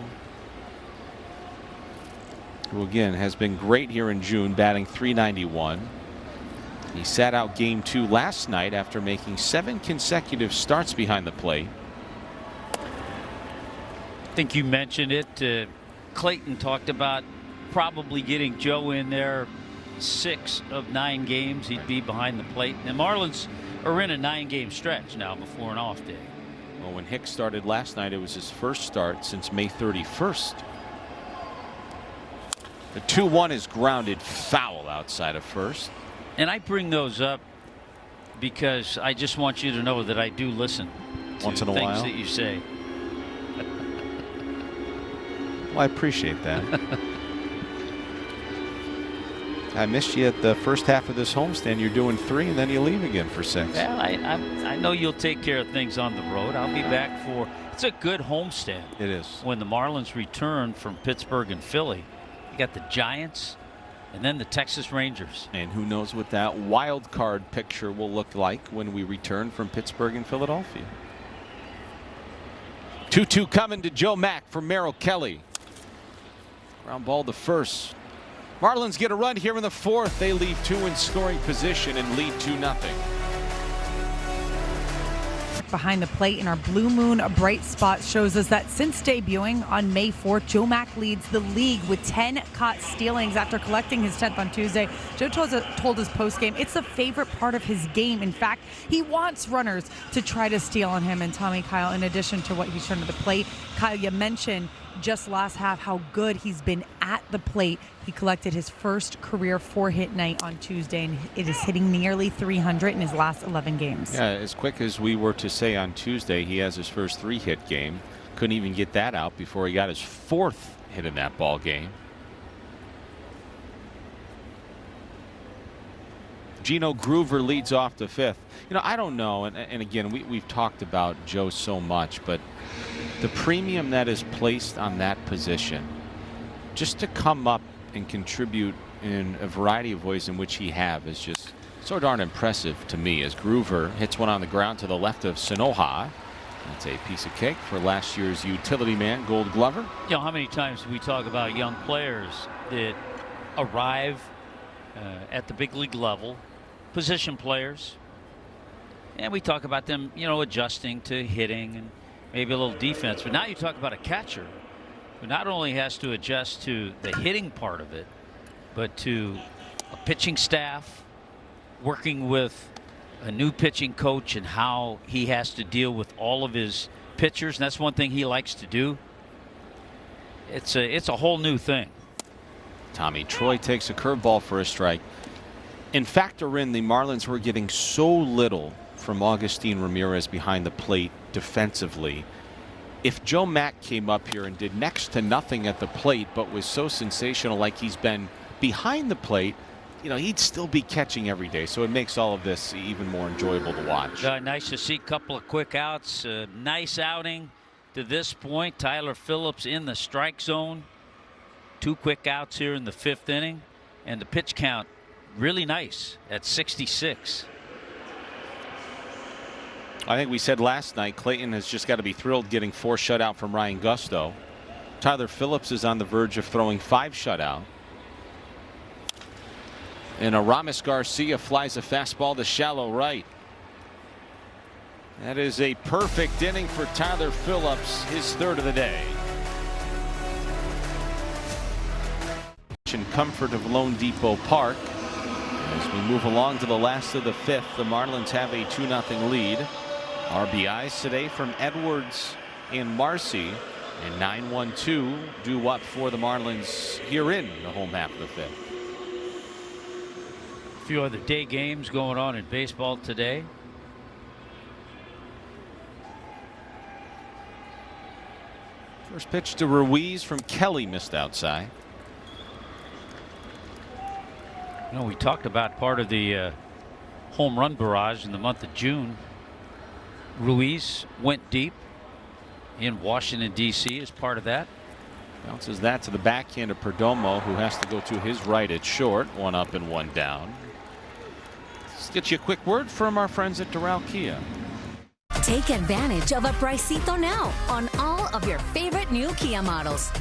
who again has been great here in June, batting .391. He sat out game 2 last night after making 7 consecutive starts behind the plate. I think you mentioned it. Clayton talked about probably getting Joe in there 6 of 9 games. He'd be behind the plate. The Marlins are in a 9-game stretch now before an off day. Well, when Hicks started last night, it was his first start since May 31st. The 2-1 is grounded foul outside of first. And I bring those up because I just want you to know that I do listen to once in a things while that you say. Well, I appreciate that. I missed you at the first half of this homestand. You're doing 3, and then you leave again for 6. Well, I know you'll take care of things on the road. I'll be back for. It's a good homestand. It is. When the Marlins return from Pittsburgh and Philly, you got the Giants, and then the Texas Rangers. And who knows what that wild card picture will look like when we return from Pittsburgh and Philadelphia. 2-2 coming to Joe Mack from Merrill Kelly. Ground ball to first. Marlins get a run here in the fourth. They leave 2 in scoring position and lead 2-0. Behind the plate in our Blue Moon bright spot shows us that since debuting on May 4th, Joe Mack leads the league with 10 caught stealings after collecting his 10th on Tuesday. Joe told his postgame it's the favorite part of his game. In fact, he wants runners to try to steal on him and Tommy Kyle, in addition to what he's shown to the plate. Kyle, you mentioned just last half how good he's been at the plate. He collected his first career 4-hit night on Tuesday, and it is hitting nearly 300 in his last 11 games. Yeah, as quick as we were to say on Tuesday, he has his first 3-hit game. Couldn't even get that out before he got his 4th hit in that ball game. Gino Groover leads off the fifth. You know, I don't know, and again, we've talked about Joe so much, but the premium that is placed on that position, just to come up and contribute in a variety of ways in which he have, is just so darn impressive to me, as Groover hits one on the ground to the left of Sanoha. That's a piece of cake for last year's utility man, Gold Glover. You know, how many times do we talk about young players that arrive at the big league level, position players, and we talk about them, you know, adjusting to hitting and maybe a little defense. But now you talk about a catcher who not only has to adjust to the hitting part of it, but to a pitching staff, working with a new pitching coach and how he has to deal with all of his pitchers. And that's one thing he likes to do. It's a whole new thing. Tommy Troy takes a curveball for a strike. And factor in the Marlins were getting so little from Agustin Ramirez behind the plate defensively. If Joe Mack came up here and did next to nothing at the plate, but was so sensational like he's been behind the plate, you know, he'd still be catching every day. So it makes all of this even more enjoyable to watch. Nice to see a couple of quick outs. Nice outing to this point. Tyler Phillips in the strike zone. 2 quick outs here in the 5th inning. And the pitch count really nice at 66. I think we said last night Clayton has just got to be thrilled getting 4 shutout from Ryan Gusto. Tyler Phillips is on the verge of throwing 5 shutout. And Aramis Garcia flies a fastball to shallow right. That is a perfect inning for Tyler Phillips, his 3rd of the day. In comfort of Lone Depot Park. As we move along to the last of the 5th, the Marlins have a 2-0 lead. RBIs today from Edwards and Marcy, and 9-1-2 due up for the Marlins here in the home half of the 5th. A few other day games going on in baseball today. First pitch to Ruiz from Kelly, missed outside. You know, we talked about part of the home run barrage in the month of June. Ruiz went deep in Washington, D.C. as part of that. Bounces that to the backhand of Perdomo, who has to go to his right at short. 1 up and 1 down. Let's get you a quick word from our friends at Doral Kia. Take advantage of a pricito now on all of your favorite new Kia models.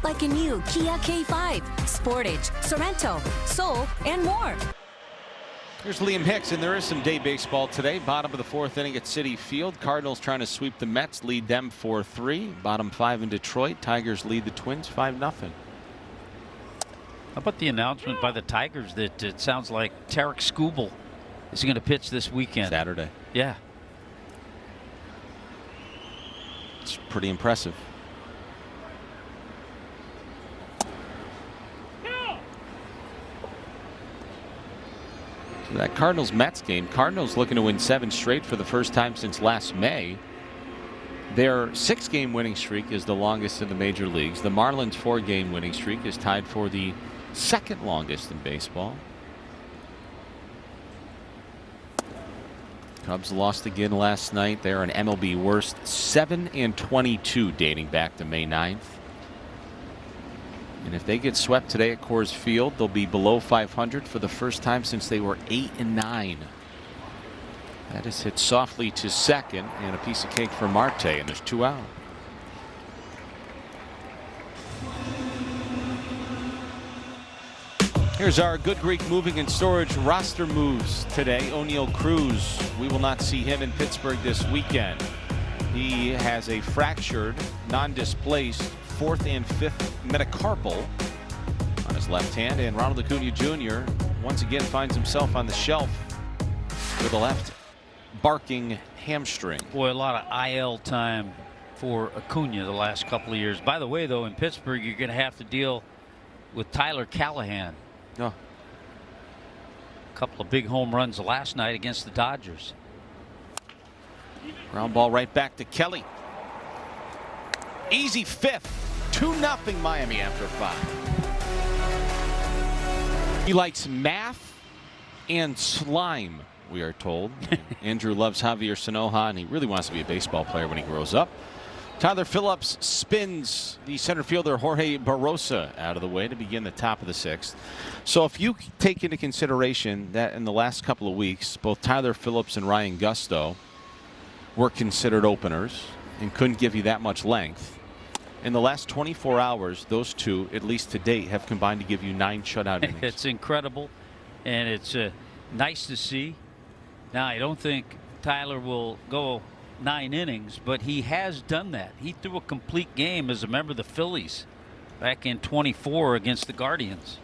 Like a new Kia K5, Sportage, Sorento, Soul, and more. Here's Liam Hicks, and there is some day baseball today. Bottom of the 4th inning at Citi Field. Cardinals trying to sweep the Mets, lead them 4-3. Bottom 5 in Detroit. Tigers lead the Twins 5-0. How about the announcement by the Tigers that it sounds like Tarek Skubal is going to pitch this weekend? Saturday. Yeah. It's pretty impressive. So that Cardinals Mets game, Cardinals looking to win 7 straight for the first time since last May. Their 6-game winning streak is the longest in the major leagues. The Marlins 4-game winning streak is tied for the 2nd longest in baseball. Cubs lost again last night. They're an MLB worst 7-22 dating back to May 9th. And if they get swept today at Coors Field, they'll be below 500 for the first time since they were 8-9. That is hit softly to second, and a piece of cake for Marte, and there's 2 out. Here's our Good Greek Moving and Storage roster moves today. O'Neal Cruz, we will not see him in Pittsburgh this weekend. He has a fractured, non-displaced 4th and 5th metacarpal on his left hand, and Ronald Acuna Jr. once again finds himself on the shelf with a left barking hamstring. Boy, a lot of IL time for Acuna the last couple of years. By the way, though, in Pittsburgh, you're going to have to deal with Tyler Callahan. Oh. A couple of big home runs last night against the Dodgers. Ground ball right back to Kelly. Easy 5th. 2-0 Miami after 5. He likes math and slime, we are told. Andrew loves Javier Sanoja, and he really wants to be a baseball player when he grows up. Tyler Phillips spins the center fielder Jorge Barrosa out of the way to begin the top of the 6th. So if you take into consideration that in the last couple of weeks, both Tyler Phillips and Ryan Gusto were considered openers and couldn't give you that much length. In the last 24 hours, those two, at least to date, have combined to give you 9 shutout innings. It's incredible, and it's nice to see. Now, I don't think Tyler will go 9 innings, but he has done that. He threw a complete game as a member of the Phillies back in 24 against the Guardians.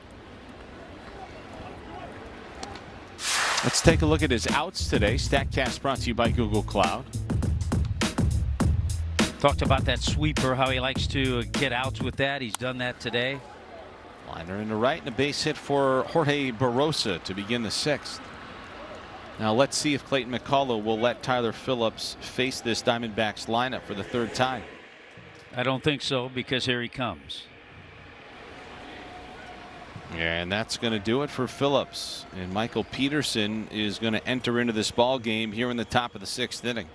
Let's take a look at his outs today. StatCast brought to you by Google Cloud. Talked about that sweeper, how he likes to get outs with that. He's done that today. Liner into right and a base hit for Jorge Barrosa to begin the 6th. Now let's see if Clayton McCullough will let Tyler Phillips face this Diamondbacks lineup for the 3rd time. I don't think so, because here he comes. And that's going to do it for Phillips. And Michael Peterson is going to enter into this ball game here in the top of the 6th inning.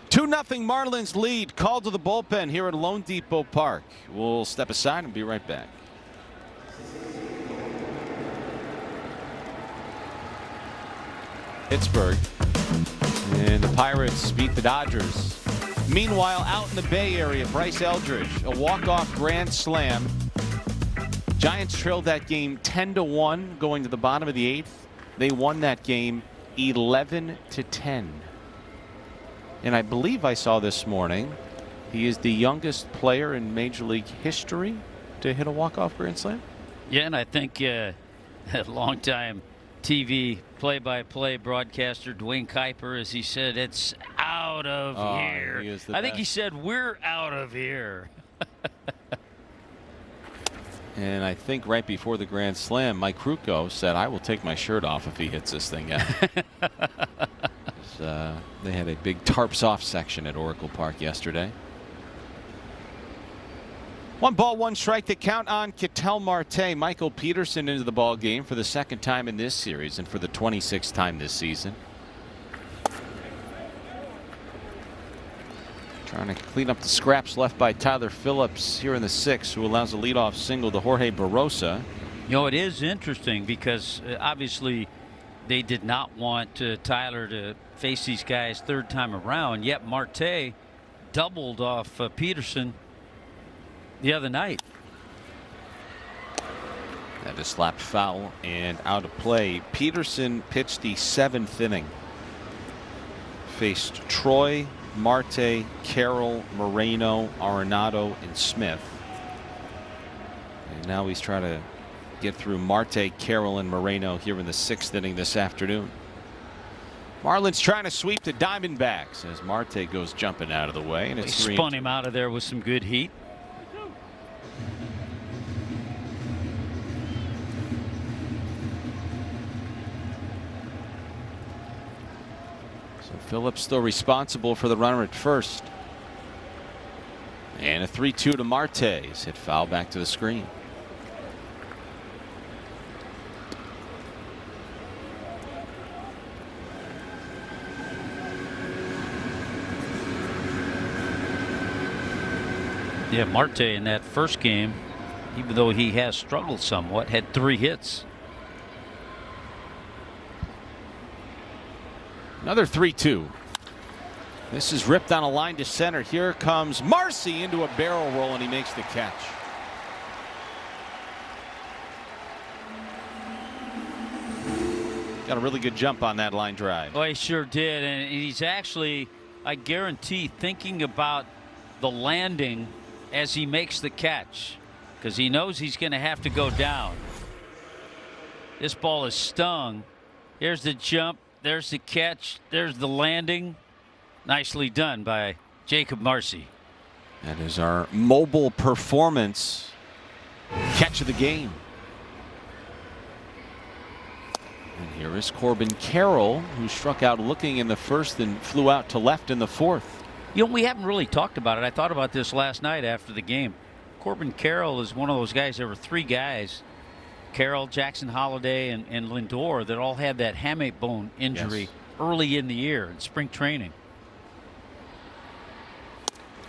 2-0 Marlins lead. Called to the bullpen here at Lone Depot Park. We'll step aside and be right back. Pittsburgh, and the Pirates beat the Dodgers. Meanwhile, out in the Bay Area, Bryce Eldridge, a walk-off grand slam. Giants trailed that game 10-1 going to the bottom of the 8th. They won that game 11-10. And I believe I saw this morning he is the youngest player in Major League history to hit a walk-off grand slam. Yeah, and I think a long-time TV play-by-play broadcaster Dwayne Kuiper, as he said, it's out of here. I think he said, we're out of here. And I think right before the grand slam, Mike Krukow said, I will take my shirt off if he hits this thing out. They had a big tarps off section at Oracle Park yesterday. 1 ball, 1 strike to count on Ketel Marte. Michael Peterson into the ball game for the 2nd time in this series and for the 26th time this season. Trying to clean up the scraps left by Tyler Phillips here in the 6th, who allows a leadoff single to Jorge Barrosa. You know, it is interesting because obviously they did not want Tyler to face these guys 3rd time around, yet Marte doubled off Peterson the other night. That is slapped foul and out of play. Peterson pitched the 7th inning. Faced Troy, Marte, Carroll, Moreno, Arenado, and Smith. And now he's trying to get through Marte, Carroll, and Moreno here in the 6th inning this afternoon. Marlins trying to sweep the Diamondbacks as Marte goes jumping out of the way. And They it's spun him out of there with some good heat. So Phillips still responsible for the runner at first. And a 3-2 to Marte. He's hit foul back to the screen. Yeah, Marte in that first game, even though he has struggled somewhat, had 3 hits. Another 3-2. This is ripped on a line to center. Here comes Marcy into a barrel roll, and he makes the catch. Got a really good jump on that line drive. Oh, he sure did. And he's actually, I guarantee, thinking about the landing as he makes the catch, because he knows he's going to have to go down. This ball is stung. Here's the jump. There's the catch. There's the landing. Nicely done by Jacob Marcy. That is our mobile performance catch of the game. And here is Corbin Carroll, who struck out looking in the 1st and flew out to left in the 4th. You know, we haven't really talked about it. I thought about this last night after the game. Corbin Carroll is one of those guys. There were 3 guys Carroll, Jackson Holliday, and Lindor that all had that hamate bone injury early in the year in spring training.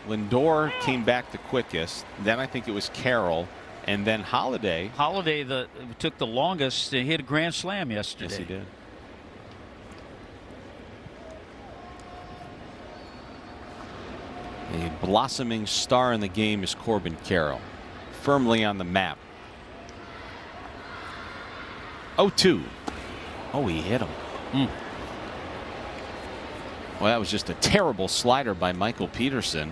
Lindor came back the quickest. Then I think it was Carroll, and then Holliday. Holliday took the longest. He hit a grand slam yesterday. Yes, he did. A blossoming star in the game is Corbin Carroll, firmly on the map. 0-2. Oh, he hit him. Well, that was just a terrible slider by Michael Peterson.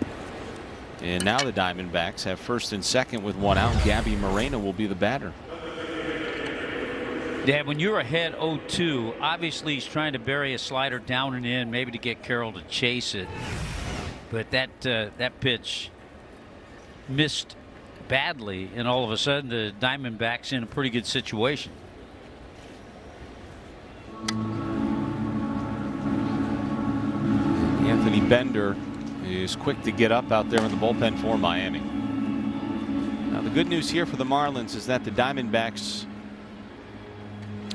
And now the Diamondbacks have first and second with one out. Gabby Moreno will be the batter. Yeah, when you're ahead 0-2, obviously he's trying to bury a slider down and in, maybe to get Carroll to chase it. But that pitch missed badly, and all of a sudden the Diamondbacks in a pretty good situation. Anthony Bender is quick to get up out there in the bullpen for Miami. Now the good news here for the Marlins is that the Diamondbacks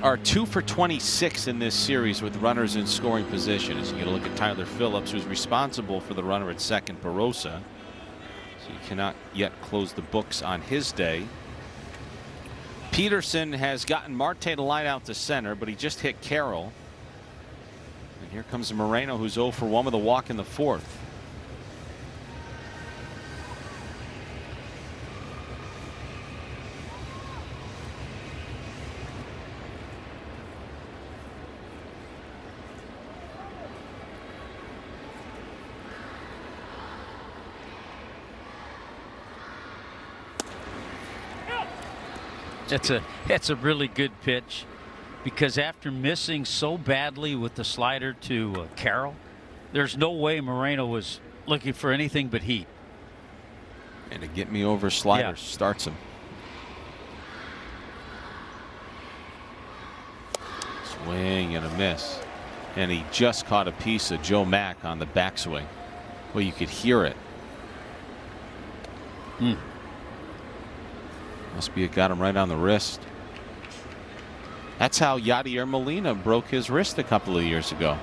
are 2 for 26 in this series with runners in scoring position. As you get a look at Tyler Phillips, who's responsible for the runner at second, Barossa. So you cannot yet close the books on his day. Peterson has gotten Marte to line out to center, but he just hit Carroll. And here comes Moreno, who's 0 for 1 with a walk in the fourth. That's a really good pitch, because after missing so badly with the slider to Carroll, there's no way Moreno was looking for anything but heat. And a get me over slider starts him. Swing and a miss. And he just caught a piece of Joe Mack on the backswing. Well, you could hear it. Must be it got him right on the wrist. That's how Yadier Molina broke his wrist a couple of years ago.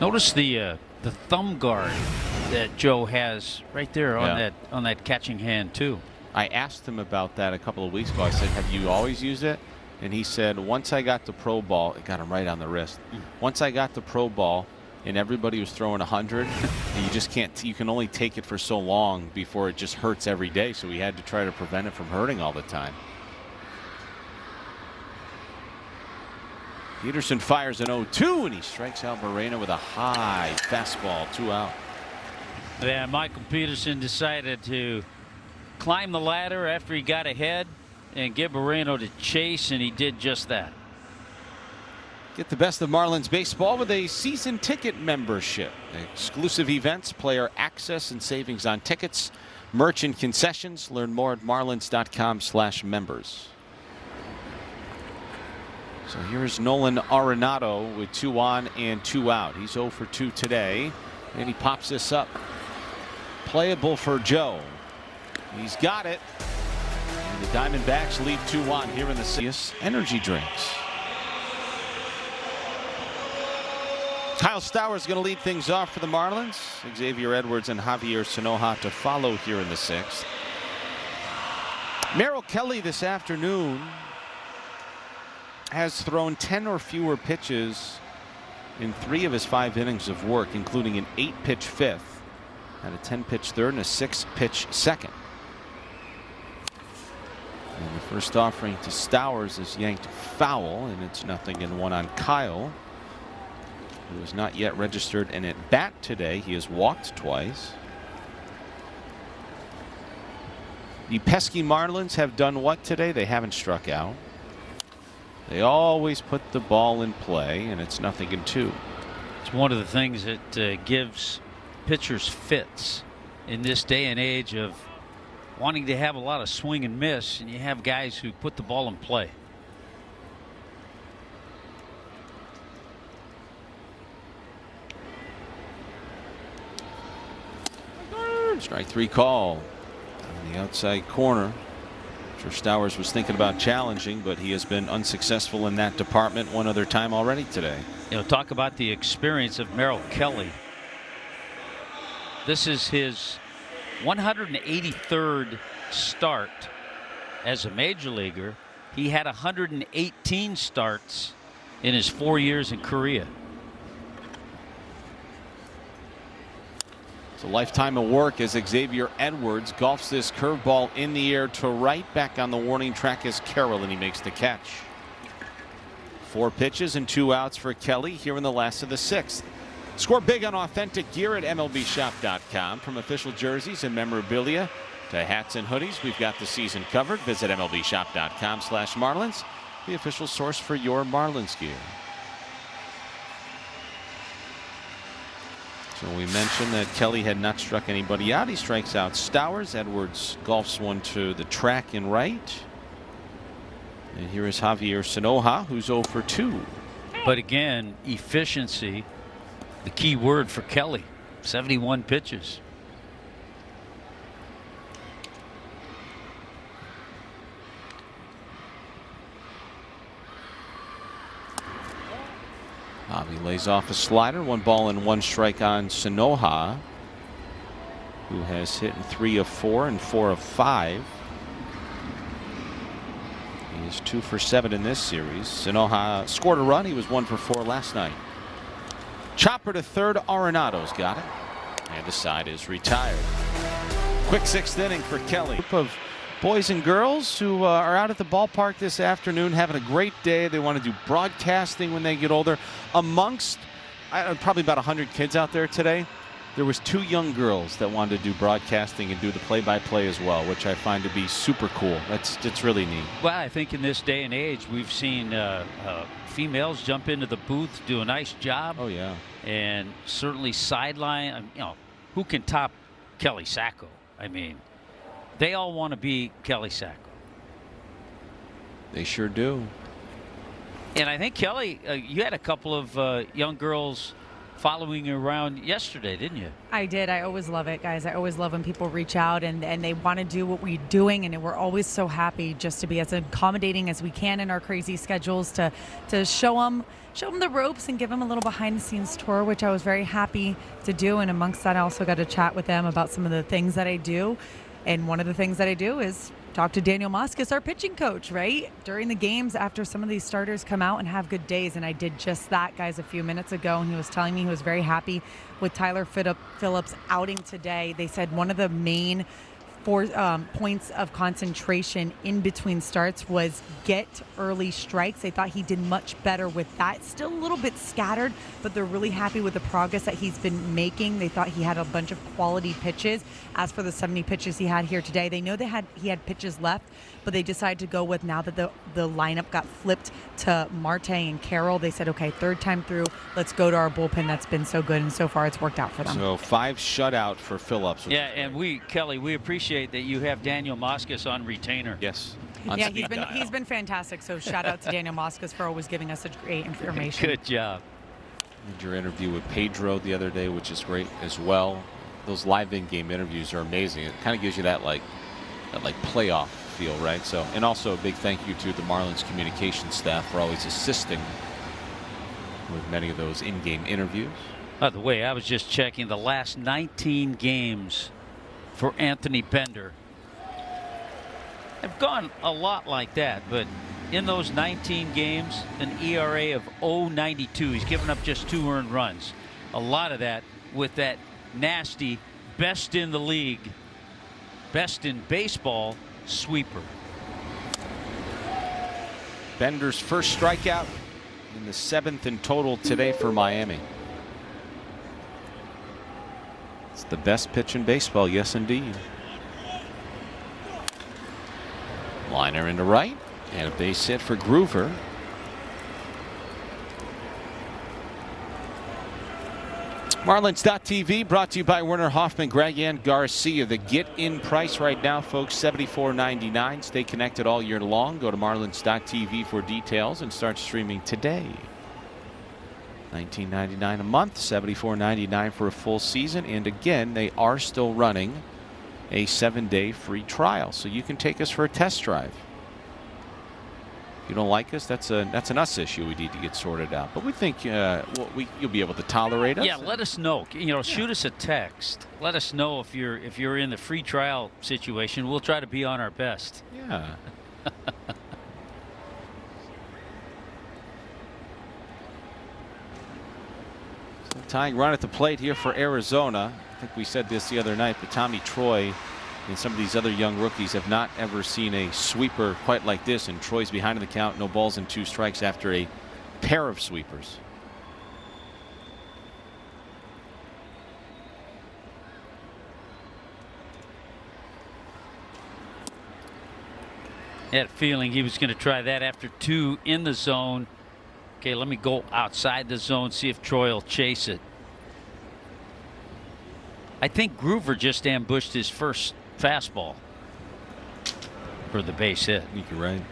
Notice the thumb guard that Joe has right there on that catching hand too. I asked him about that a couple of weeks ago. I said, have you always used it? And he said, once I got the pro ball, it got him right on the wrist. Once I got the pro ball and everybody was throwing 100, and you just can't, you can only take it for so long before it just hurts every day. So we had to try to prevent it from hurting all the time. Peterson fires an 0-2, and he strikes out Moreno with a high fastball, 2 out. Yeah, Michael Peterson decided to climb the ladder after he got ahead and give Moreno to chase, and he did just that. Get the best of Marlins baseball with a season ticket membership. Exclusive events, player access, and savings on tickets, merch, and concessions. Learn more at marlins.com/members. So here's Nolan Arenado with 2 on and 2 out. He's 0 for 2 today, and he pops this up. Playable for Joe. He's got it. And the Diamondbacks lead 2-1 here in the Cius Energy Drinks. Kyle Stowers is going to lead things off for the Marlins. Xavier Edwards and Javier Sonoja to follow here in the 6th. Merrill Kelly this afternoon has thrown 10 or fewer pitches in 3 of his 5 innings of work, including an 8-pitch 5th, and a 10-pitch 3rd, and a 6-pitch 2nd. And the first offering to Stowers is yanked foul, and it's 0-1 on Kyle, who is not yet registered an at bat today. He has walked twice. The pesky Marlins have done what today? They haven't struck out. They always put the ball in play, and it's 0-2. It's one of the things that gives pitchers fits in this day and age of wanting to have a lot of swing and miss, and you have guys who put the ball in play. Strike 3 call on the outside corner. I'm sure Stowers was thinking about challenging, but he has been unsuccessful in that department one other time already today. You know, talk about the experience of Merrill Kelly. This is his 183rd start as a major leaguer. He had 118 starts in his 4 years in Korea. It's a lifetime of work as Xavier Edwards golfs this curveball in the air to right. Back on the warning track is Carroll, and he makes the catch. 4 pitches and 2 outs for Kelly here in the last of the 6th. Score big on authentic gear at MLBshop.com. From official jerseys and memorabilia to hats and hoodies, we've got the season covered. Visit MLBshop.com/Marlins, the official source for your Marlins gear. So we mentioned that Kelly had not struck anybody out. He strikes out Stowers. Edwards golfs one to the track in right. And here is Javier Sanoja, who's 0 for 2. But again, efficiency, the key word for Kelly. 71 pitches. Bobby lays off a slider. 1 ball and 1 strike on Sanoja, who has hit in 3 of 4 and 4 of 5. He is 2 for 7 in this series. Sanoja scored a run. He was 1 for 4 last night. Chopper to third. Arenado's got it, and the side is retired. Quick 6th inning for Kelly. Group of boys and girls who are out at the ballpark this afternoon having a great day. They want to do broadcasting when they get older. Amongst probably about 100 kids out there today, there was 2 young girls that wanted to do broadcasting and do the play-by-play as well, which I find to be super cool. It's really neat. Well, I think in this day and age, we've seen females jump into the booth, do a nice job. Oh yeah. And certainly sideline. You know, who can top Kelly Sacco? I mean, they all want to be Kelly Sacco. They sure do. And I think, Kelly, you had a couple of young girls following you around yesterday, didn't you? I did. I always love it, guys. I always love when people reach out and they want to do what we're doing, and we're always so happy just to be as accommodating as we can in our crazy schedules to show them the ropes and give them a little behind-the-scenes tour, which I was very happy to do. And amongst that, I also got to chat with them about some of the things that I do. And one of the things that I do is talk to Daniel Moscas, our pitching coach, right? During the games after some of these starters come out and have good days. And I did just that, guys, a few minutes ago. And he was telling me he was very happy with Tyler Phillips' outing today. They said one of the main points of concentration in between starts was get early strikes. They thought he did much better with that. Still a little bit scattered, but they're really happy with the progress that he's been making. They thought he had a bunch of quality pitches. As for the 70 pitches he had here today, they know he had pitches left, but they decided to go with, now that the lineup got flipped to Marte and Carroll, they said, okay, 3rd time through, let's go to our bullpen that's been so good, and so far it's worked out for them. So 5 shutout for Phillips. Yeah, and Kelly, we appreciate that you have Daniel Moscas on retainer. Yes. Yeah, he's been fantastic. So shout out to Daniel Moscas for always giving us such great information. Good job. And your interview with Pedro the other day, which is great as well. Those live in-game interviews are amazing. It kind of gives you that playoff feel, right? So, and also a big thank you to the Marlins communication staff for always assisting with many of those in-game interviews. By the way, I was just checking the last 19 games for Anthony Bender. Have gone a lot like that, but in those 19 games, an ERA of 0.92. He's given up just 2 earned runs. A lot of that with that nasty best in the league, best in baseball sweeper. Bender's first strikeout in the 7th in total today for Miami. It's the best pitch in baseball, yes indeed. Liner into right, and a base hit for Groover. Marlins.tv brought to you by Werner Hoffman, Greg, and Garcia. The get-in price right now, folks, $74.99. Stay connected all year long. Go to Marlins.tv for details and start streaming today. $19.99 a month, $74.99 for a full season. And again, they are still running a 7-day free trial, so you can take us for a test drive. If you don't like us, that's an us issue we need to get sorted out. But we think you'll be able to tolerate us. Yeah, let us know. Shoot us a text. Let us know if you're in the free trial situation. We'll try to be on our best. Yeah. So tying run at the plate here for Arizona. I think we said this the other night, but Tommy Troy and some of these other young rookies have not ever seen a sweeper quite like this. And Troy's behind in the count, no balls and 2 strikes after a pair of sweepers. I had a feeling he was going to try that after 2 in the zone. Okay, let me go outside the zone, see if Troy will chase it. I think Groover just ambushed his first fastball for the base hit. I think you're right.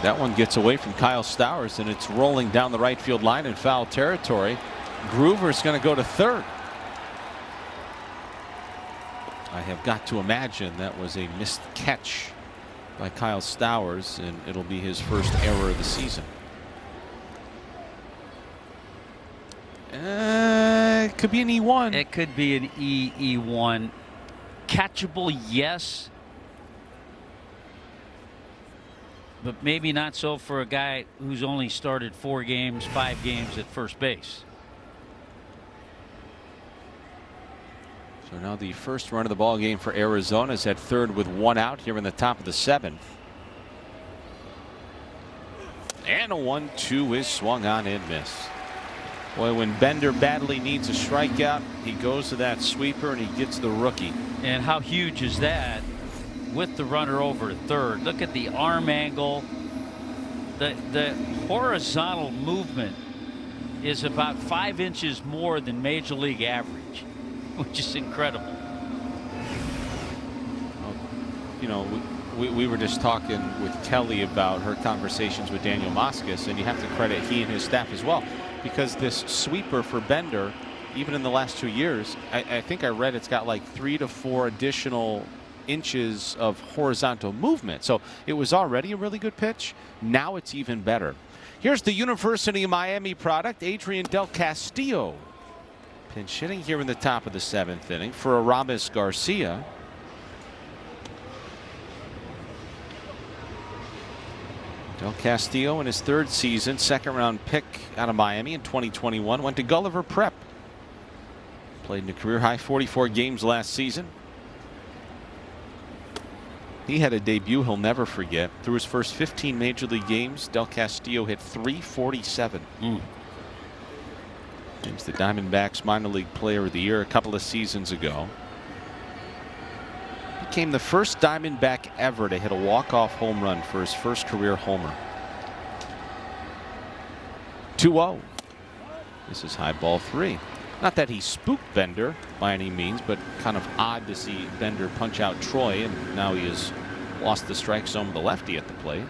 That one gets away from Kyle Stowers, and it's rolling down the right field line in foul territory. Groover's going to go to third. I have got to imagine that was a missed catch by Kyle Stowers, and it'll be his first error of the season. It could be an E1. It could be an E1. Catchable, yes. But maybe not so for a guy who's only started 4 games, 5 games at first base. So now the first run of the ball game for Arizona is at third with 1 out here in the top of the 7th. And a 1-2 is swung on and missed. Boy, when Bender badly needs a strikeout, he goes to that sweeper and he gets the rookie. And how huge is that with the runner over to third? Look at the arm angle. The horizontal movement is about 5 inches more than major league average, which is incredible. We were just talking with Kelly about her conversations with Daniel Moskis, and you have to credit he and his staff as well, because this sweeper for Bender, even in the last 2 years, I think I read it's got like 3 to 4 additional inches of horizontal movement. So it was already a really good pitch. Now it's even better. Here's the University of Miami product, Adrian Del Castillo. Pinch hitting here in the top of the 7th inning for Aramis Garcia. Del Castillo in his 3rd season, 2nd round pick out of Miami in 2021, went to Gulliver Prep. Played in a career high 44 games last season. He had a debut he'll never forget. Through his first 15 major league games, Del Castillo hit .347. He was the Diamondbacks minor league player of the year a couple of seasons ago. Became the first Diamondback ever to hit a walk-off home run for his first career homer. 2-0. This is high ball 3. Not that he spooked Bender by any means, but kind of odd to see Bender punch out Troy, and now he has lost the strike zone with the lefty at the plate.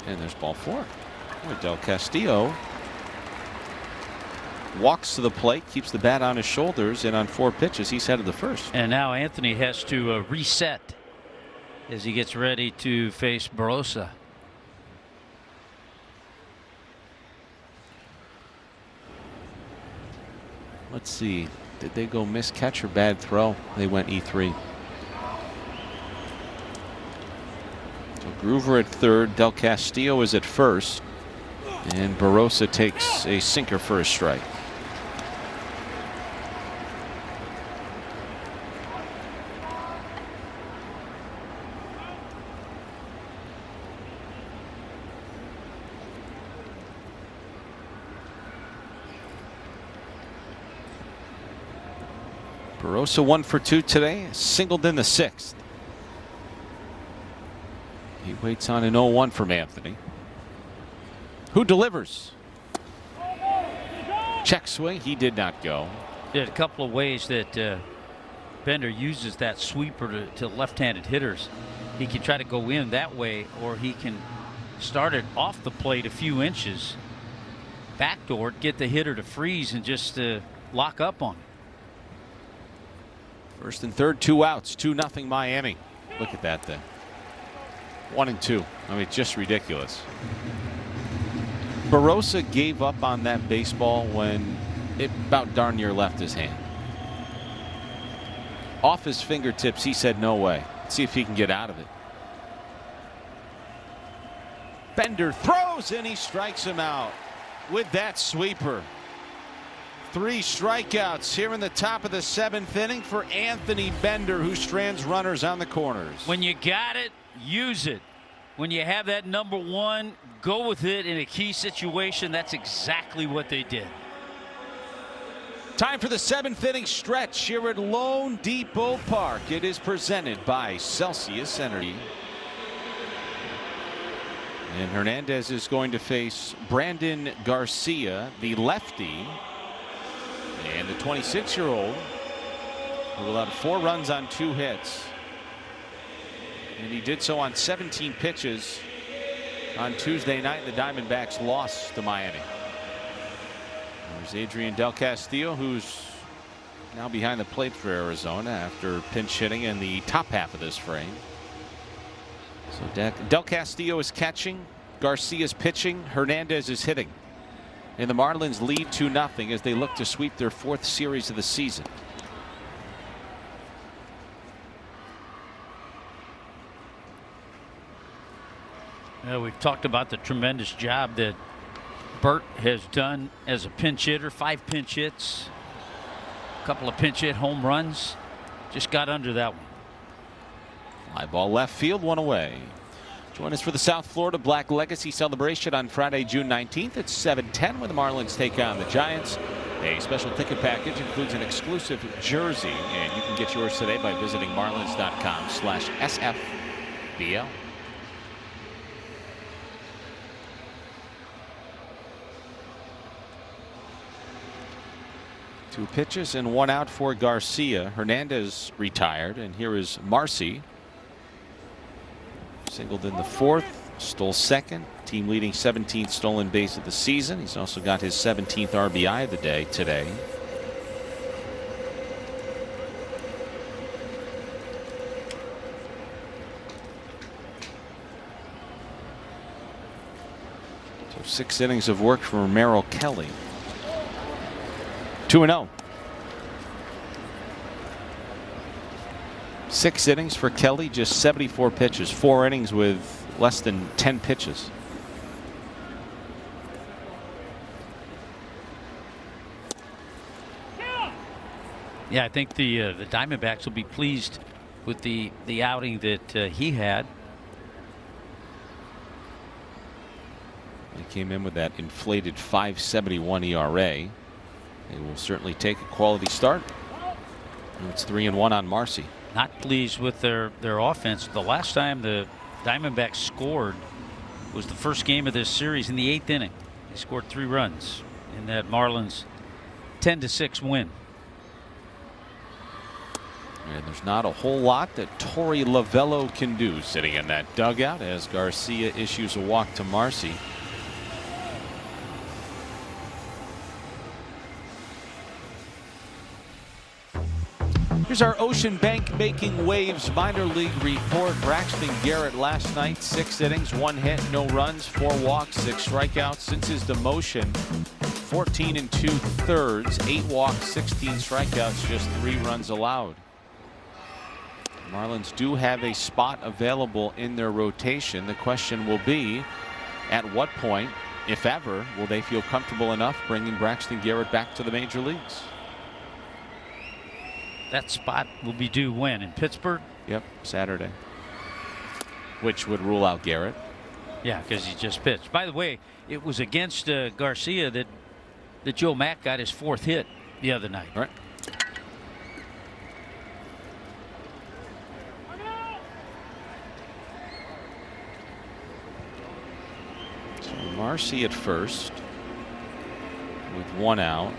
And there's ball 4. Del Castillo walks to the plate, keeps the bat on his shoulders, and on 4 pitches he's headed the first. And now Anthony has to reset as he gets ready to face Barossa. Let's see, did they go miss catch or bad throw? They went E3. So Groover at 3rd, Del Castillo is at 1st, and Barossa takes a sinker for a strike. Barossa 1 for 2 today, singled in the 6th. He waits on an 0-1 from Anthony, who delivers. Check swing. He did not go. There's a couple of ways that Bender uses that sweeper to left-handed hitters. He can try to go in that way, or he can start it off the plate a few inches, backdoor, get the hitter to freeze and just lock up on it. First and third, 2 outs, 2-0 Miami. Look at that thing. 1 and 2. I mean, just ridiculous. Barossa gave up on that baseball when it about darn near left his hand. Off his fingertips, he said no way. Let's see if he can get out of it. Bender throws and he strikes him out with that sweeper. 3 strikeouts here in the top of the 7th inning for Anthony Bender, who strands runners on the corners. When you got it, use it. When you have that number 1, go with it in a key situation. That's exactly what they did. Time for the 7th inning stretch here at Lone Depot Park. It is presented by Celsius Energy. And Hernandez is going to face Brandon Garcia, the lefty, and the 26-year-old, who allowed 4 runs on 2 hits. And he did so on 17 pitches on Tuesday night. The Diamondbacks lost to Miami. There's Adrian Del Castillo, who's now behind the plate for Arizona after pinch hitting in the top half of this frame. So Del Castillo is catching, Garcia's pitching, Hernandez is hitting. And the Marlins lead 2-0 as they look to sweep their 4th series of the season. We've talked about the tremendous job that Bert has done as a pinch hitter. 5 pinch hits, a couple of pinch hit home runs. Just got under that one. Fly ball left field, 1 away. Join us for the South Florida Black Legacy celebration on Friday, June 19th at 7:10 when the Marlins take on the Giants. A special ticket package includes an exclusive jersey, and you can get yours today by visiting marlins.com/SFBL. Two pitches and 1 out for Garcia. Hernandez retired, and here is Marcy. Singled in the 4th, stole 2nd, team leading 17th stolen base of the season. He's also got his 17th RBI of the day today. So 6 innings of work for Merrill Kelly. 2-0. 6 innings for Kelly, just 74 pitches, 4 innings with less than 10 pitches. Yeah, I think the Diamondbacks will be pleased with the outing that he had. He came in with that inflated 5.71 ERA. They will certainly take a quality start. It's 3-1 on Marcy. Not pleased with their offense. The last time the Diamondbacks scored was the first game of this series in the 8th inning. They scored 3 runs in that Marlins 10-6 win. And there's not a whole lot that Torey Lovello can do sitting in that dugout as Garcia issues a walk to Marcy. Here's our Ocean Bank making waves minor league report. Braxton Garrett last night, 6 innings, 1 hit, no runs, 4 walks, 6 strikeouts. Since his demotion, 14 2/3, 8 walks, 16 strikeouts, just 3 runs allowed. Marlins do have a spot available in their rotation. The question will be, at what point, if ever, will they feel comfortable enough bringing Braxton Garrett back to the major leagues? That spot will be due when? In Pittsburgh? Yep, Saturday. Which would rule out Garrett. Yeah, because he just pitched. By the way, it was against Garcia that Joe Mack got his 4th hit the other night. All right. So Marcy at first. with 1 out.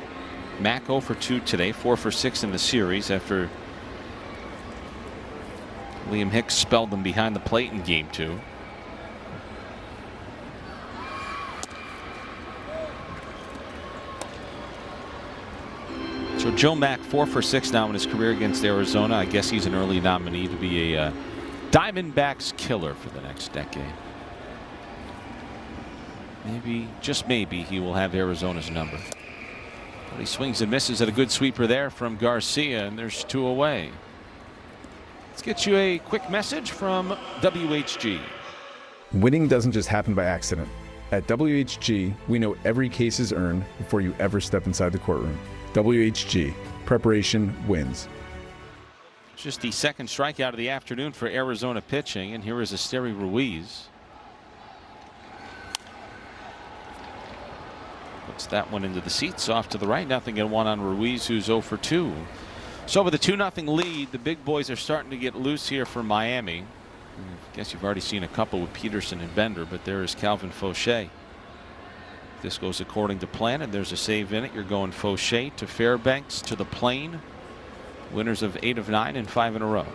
Mac 0 for 2 today, 4 for 6 in the series after Liam Hicks spelled them behind the plate in game 2. So Joe Mack 4 for 6 now in his career against Arizona. I guess he's an early nominee to be a Diamondbacks killer for the next decade. Maybe, just maybe, he will have Arizona's number. But he swings and misses at a good sweeper there from Garcia, and there's 2 away. Let's get you a quick message from WHG. Winning doesn't just happen by accident. At WHG, we know every case is earned before you ever step inside the courtroom. WHG, preparation wins. Just the second strikeout of the afternoon for Arizona pitching, and here is Esteury Ruiz. Puts that one into the seats off to the right. 0-1 on Ruiz, who's 0 for 2. So with a 2-0 lead, the big boys are starting to get loose here for Miami. I guess you've already seen a couple with Peterson and Bender, but there is Calvin Fauché. This goes according to plan, and there's a save in it. You're going Fauché to Fairbanks to the plane. Winners of 8 of 9 and 5 in a row.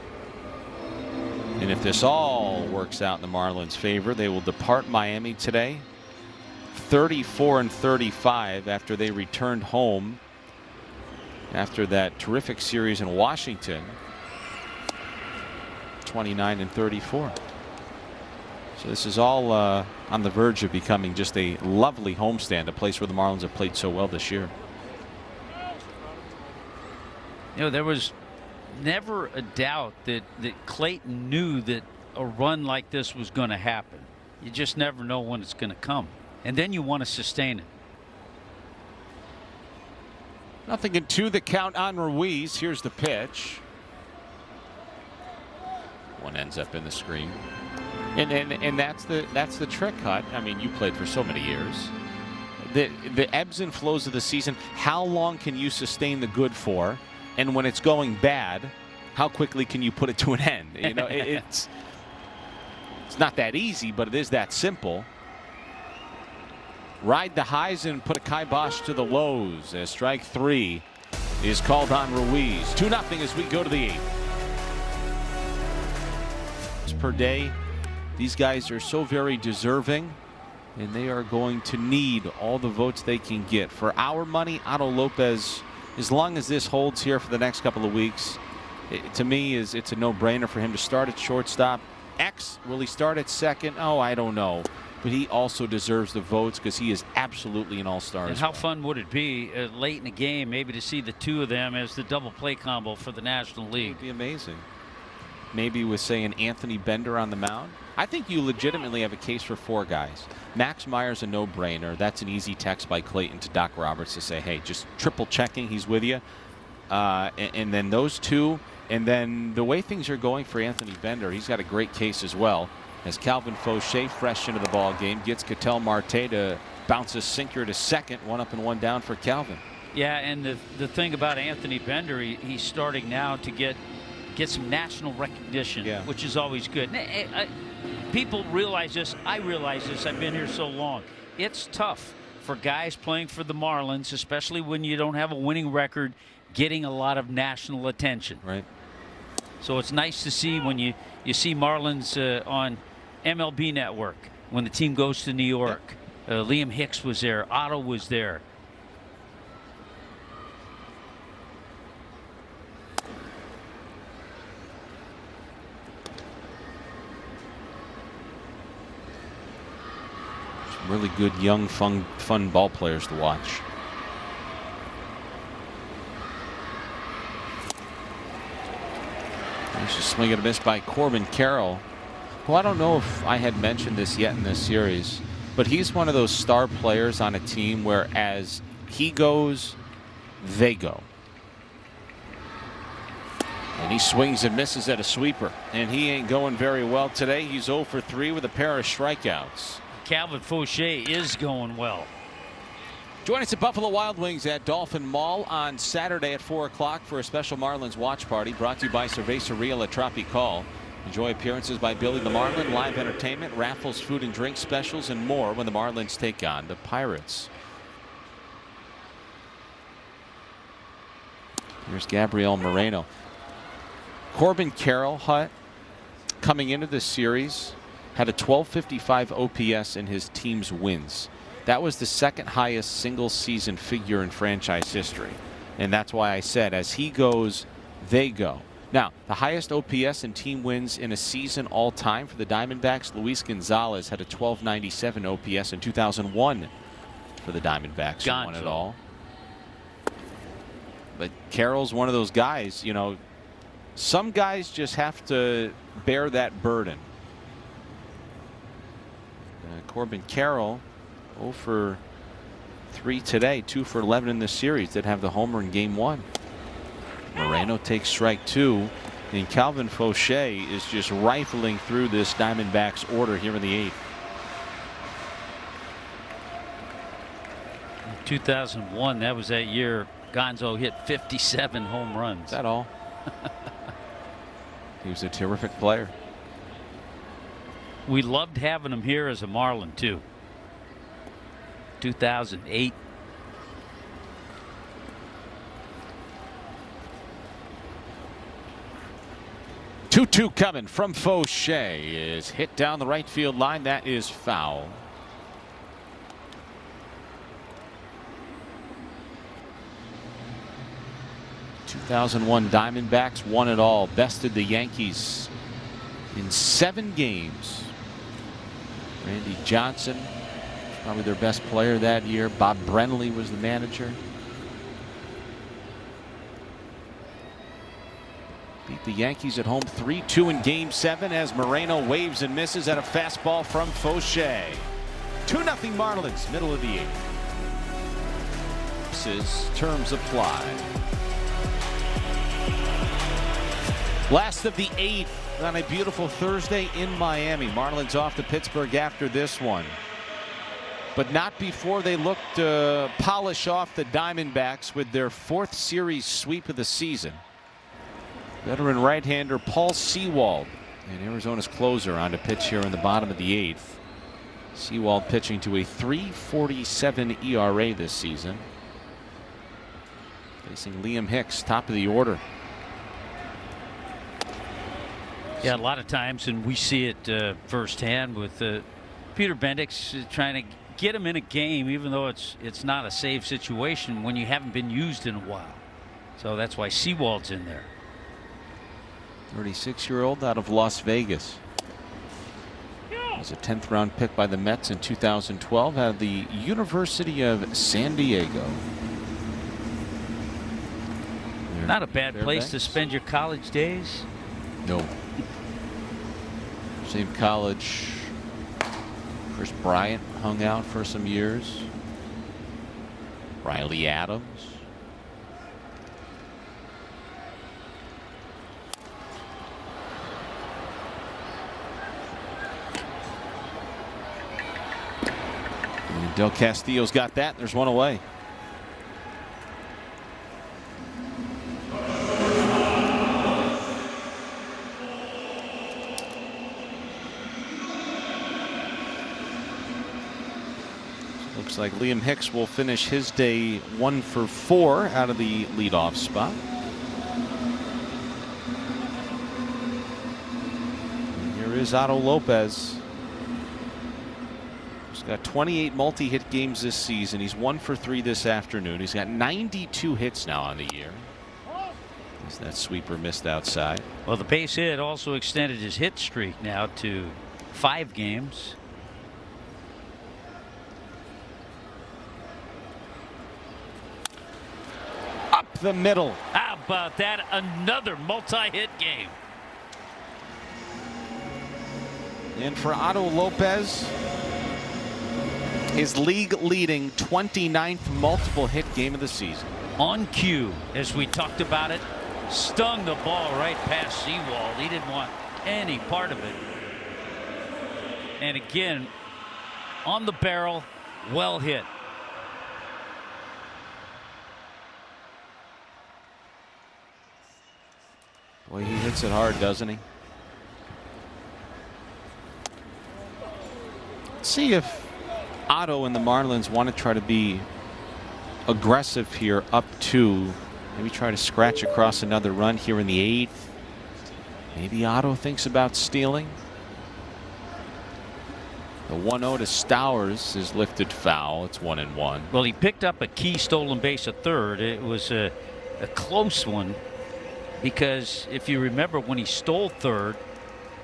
And if this all works out in the Marlins' favor, they will depart Miami today 34-35 after they returned home after that terrific series in Washington, 29-34. So this is all on the verge of becoming just a lovely homestand, a place where the Marlins have played so well this year. You know, there was never a doubt that Clayton knew that a run like this was going to happen. You just never know when it's going to come. And then you want to sustain it. 0-2 the count on Ruiz. Here's the pitch. One ends up in the screen. And that's the trick, Hut. I mean, you played for so many years. The ebbs and flows of the season, how long can you sustain the good for? And when it's going bad, how quickly can you put it to an end? You know, it's not that easy, but it is that simple. Ride the highs and put a kibosh to the lows as strike 3 is called on Ruiz. 2-0 as we go to the 8th. Per day, these guys are so very deserving, and they are going to need all the votes they can get. For our money, Otto Lopez, as long as this holds here for the next couple of weeks, to me it's a no-brainer for him to start at shortstop. X, will he start at second? Oh, I don't know. But he also deserves the votes because he is absolutely an all-star. And how fun would it be late in the game maybe to see the 2 of them as the double play combo for the National League? It would be amazing. Maybe with, say, an Anthony Bender on the mound. I think you legitimately have a case for 4 guys. Max Meyer's a no-brainer. That's an easy text by Clayton to Doc Roberts to say, hey, just triple checking, he's with you. And then those 2, and then the way things are going for Anthony Bender, he's got a great case as well. As Calvin Fauché fresh into the ball game, gets Ketel Marte to bounce a sinker to second, 1 up and 1 down for Calvin. Yeah, and the thing about Anthony Bender, he's starting now to get some national recognition, which is always good. People realize this. I realize this. I've been here so long. It's tough for guys playing for the Marlins, especially when you don't have a winning record, getting a lot of national attention. Right. So it's nice to see when you see Marlins on MLB Network when the team goes to New York. Liam Hicks was there. Otto was there. Some really good young fun ball players to watch. There's a swing and a miss by Corbin Carroll, who I don't know if I had mentioned this yet in this series, but he's one of those star players on a team where as he goes, they go. And he swings and misses at a sweeper, and he ain't going very well today. He's 0 for 3 with a pair of strikeouts. Calvin Fauché is going well. Join us at Buffalo Wild Wings at Dolphin Mall on Saturday at 4 o'clock for a special Marlins watch party brought to you by Cerveza Real at Tropical. Enjoy appearances by Billy the Marlin, live entertainment, raffles, food and drink specials, and more when the Marlins take on the Pirates. Here's Gabriel Moreno. Corbin Carroll, Hut, coming into this series, had a 1255 OPS in his team's wins. That was the second highest single season figure in franchise history. And that's why I said, as he goes, they go. Now, the highest OPS in team wins in a season all time for the Diamondbacks, Luis Gonzalez had a 1297 OPS in 2001 for the Diamondbacks. Who won it all. But Carroll's one of those guys, you know, some guys just have to bear that burden. Corbin Carroll, 0 for 3 today, 2 for 11 in this series. Did have the homer in game 1. Moreno takes strike 2, and Calvin Fauché is just rifling through this Diamondbacks order here in the 8th. In 2001, that was that year Gonzo hit 57 home runs. Is that all? He was a terrific player. We loved having him here as a Marlin too. 2008. Two coming from Fauché is hit down the right field line. That is foul. '2001 Diamondbacks won it all. Bested the Yankees in 7 games. Randy Johnson, probably their best player that year. Bob Brenly was the manager. Beat the Yankees at home 3-2 in game 7 as Moreno waves and misses at a fastball from Fauché. 2-0 Marlins, middle of the 8th. This is terms apply. Last of the 8th on a beautiful Thursday in Miami. Marlins off to Pittsburgh after this one, but not before they look to polish off the Diamondbacks with their 4th series sweep of the season. Veteran right-hander Paul Sewald and Arizona's closer on to pitch here in the bottom of the 8th. Sewald pitching to a 3.47 ERA this season. Facing Liam Hicks, top of the order. Yeah, a lot of times, and we see it firsthand with Peter Bendix trying to get him in a game, even though it's not a save situation when you haven't been used in a while. So that's why Sewald's in there. 36-year-old out of Las Vegas. Was a 10th round pick by the Mets in 2012 out of the University of San Diego. Not a bad place to spend your college days. No. Same college Chris Bryant hung out for some years. Riley Adams. And Del Castillo's got that. There's one away. Looks like Liam Hicks will finish his day 1 for 4 out of the leadoff spot. And here is Otto Lopez. He's got 28 multi-hit games this season. He's 1 for 3 this afternoon. He's got 92 hits now on the year. As that sweeper missed outside. Well, the base hit also extended his hit streak now to 5 games. Up the middle. How about that? Another multi-hit game. And for Otto Lopez, his league-leading 29th multiple hit game of the season. On cue, as we talked about it, stung the ball right past Sewald. He didn't want any part of it. And again, on the barrel, well hit. Boy, he hits it hard, doesn't he? Let's see if Otto and the Marlins want to try to be aggressive here up to Maybe try to scratch across another run here in the 8th. Maybe Otto thinks about stealing. The 1-0 to Stowers is lifted foul. It's 1-1. Well, he picked up a key stolen base at third. It was a close one because if you remember when he stole third,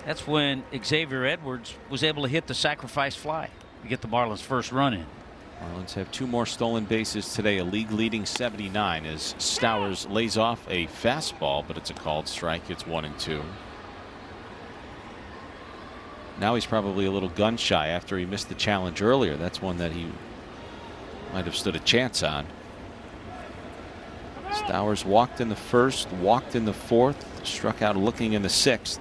that's when Xavier Edwards was able to hit the sacrifice fly to get the Marlins' first run in. Marlins have 2 more stolen bases today, a league-leading 79 as Stowers lays off a fastball, but it's a called strike. It's 1-2. Now he's probably a little gun shy after he missed the challenge earlier. That's one that he might have stood a chance on. Stowers walked in the 1st, walked in the 4th, struck out looking in the 6th.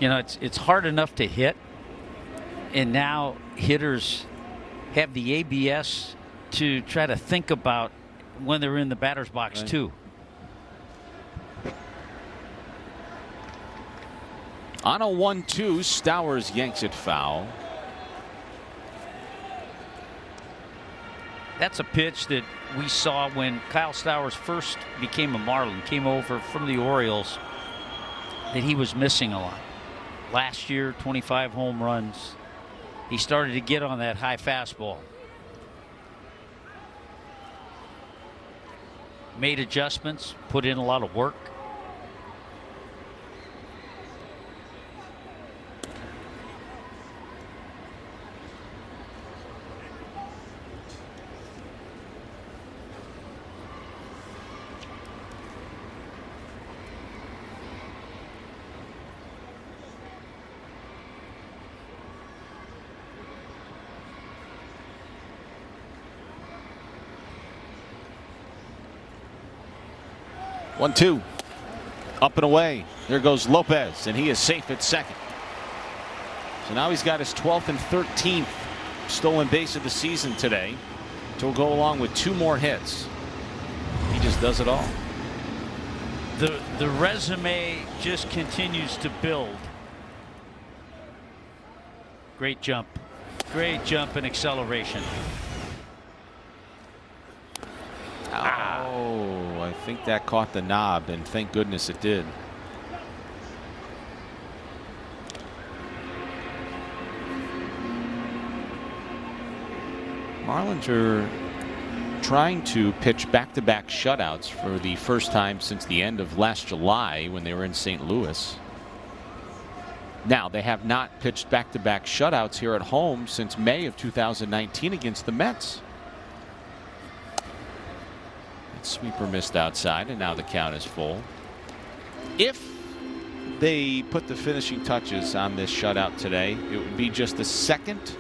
You know, it's hard enough to hit, and now hitters have the ABS to try to think about when they're in the batter's box too. On a 1-2, Stowers yanks it foul. That's a pitch that we saw when Kyle Stowers first became a Marlin, came over from the Orioles, that he was missing a lot. Last year, 25 home runs. He started to get on that high fastball. Made adjustments, put in a lot of work. One, 2. Up and away. There goes Lopez, and he is safe at second. So now he's got his 12th and 13th stolen base of the season today. To go along with 2 more hits. He just does it all. The resume just continues to build. Great jump. Great jump and acceleration. Oh, I think that caught the knob, and thank goodness it did. Marlins are trying to pitch back-to-back shutouts for the first time since the end of last July when they were in St. Louis. Now, they have not pitched back-to-back shutouts here at home since May of 2019 against the Mets. Sweeper missed outside, and now the count is full. If they put the finishing touches on this shutout today, it would be just the 2nd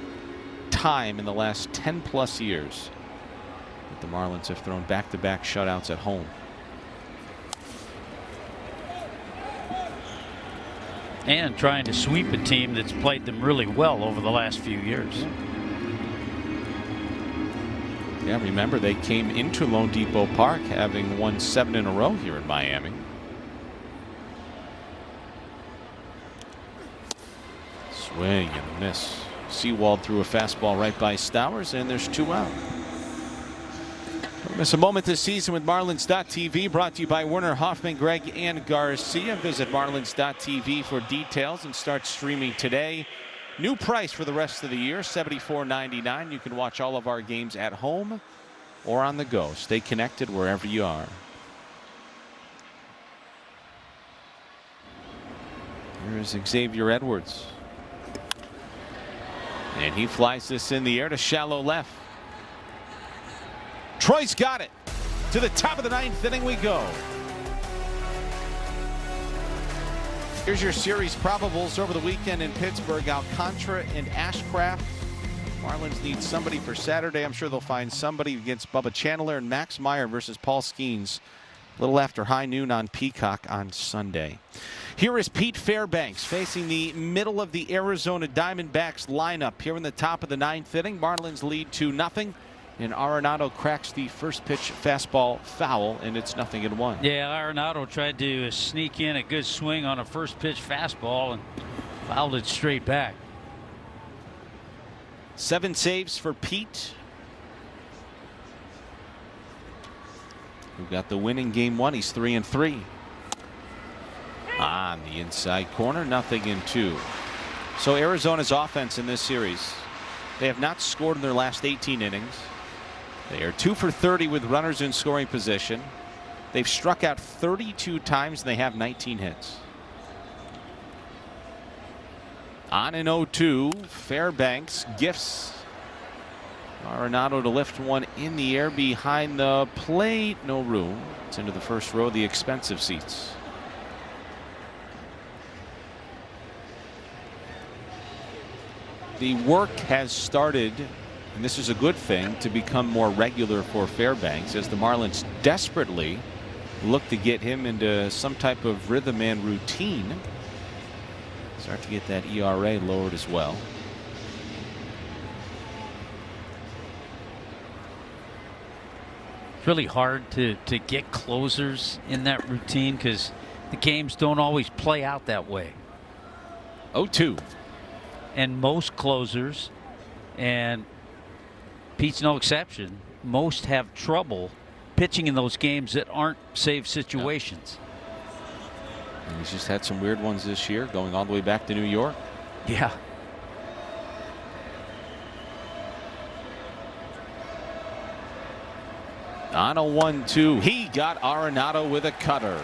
time in the last 10+ years that the Marlins have thrown back-to-back shutouts at home. And trying to sweep a team that's played them really well over the last few years. Yeah, remember they came into Lone Depot Park having won 7 in a row here in Miami. Swing and a miss. Seawald threw a fastball right by Stowers, and there's 2 out. Don't miss a moment this season with Marlins.tv, brought to you by Werner, Hoffman, Gregg, and Garcia. Visit Marlins.tv for details and start streaming today. New price for the rest of the year, $74.99. You can watch all of our games at home or on the go. Stay connected wherever you are. Here's Xavier Edwards. And he flies this in the air to shallow left. Troy's got it. To the top of the 9th inning we go. Here's your series probables over the weekend in Pittsburgh. Alcantara and Ashcraft. Marlins need somebody for Saturday. I'm sure they'll find somebody against Bubba Chandler, and Max Meyer versus Paul Skeens a little after high noon on Peacock on Sunday. Here is Pete Fairbanks facing the middle of the Arizona Diamondbacks lineup here in the top of the 9th inning. Marlins lead 2-0. And Arenado cracks the first pitch fastball foul, and it's 0-1. Yeah, Arenado tried to sneak in a good swing on a first pitch fastball and fouled it straight back. 7 saves for Pete. who got the win in game 1. He's 3-3. On the inside corner, 0-2. So Arizona's offense in this series, they have not scored in their last 18 innings. They are 2 for 30 with runners in scoring position. They've struck out 32 times and they have 19 hits. On an 0-2, Fairbanks gifts Arenado to lift one in the air behind the plate. No room. It's into the first row of the expensive seats. The work has started, and this is a good thing, to become more regular for Fairbanks as the Marlins desperately look to get him into some type of rhythm and routine. Start to get that ERA lowered as well. It's really hard to get closers in that routine because the games don't always play out that way. 0-2. And most closers, and Pete's no exception, most have trouble pitching in those games that aren't save situations. And he's just had some weird ones this year, going all the way back to New York. Yeah. On a 1-2, he got Arenado with a cutter.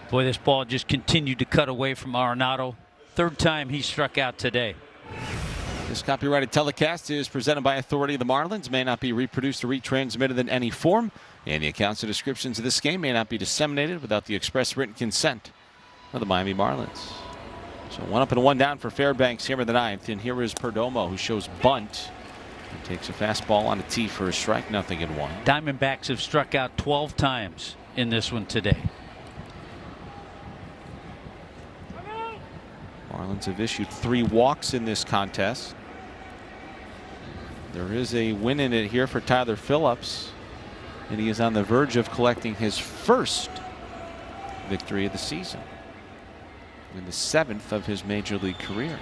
Boy, this ball just continued to cut away from Arenado. Third time he struck out today. This copyrighted telecast is presented by authority of the Marlins, may not be reproduced or retransmitted in any form, and the accounts and descriptions of this game may not be disseminated without the express written consent of the Miami Marlins. So 1 up and 1 down for Fairbanks here in the 9th, and here is Perdomo, who shows bunt and takes a fastball on a tee for a strike, 0-1. Diamondbacks have struck out 12 times in this one today. Marlins have issued 3 walks in this contest. There is a win in it here for Tyler Phillips, and he is on the verge of collecting his first victory of the season, in the 7th of his major league career.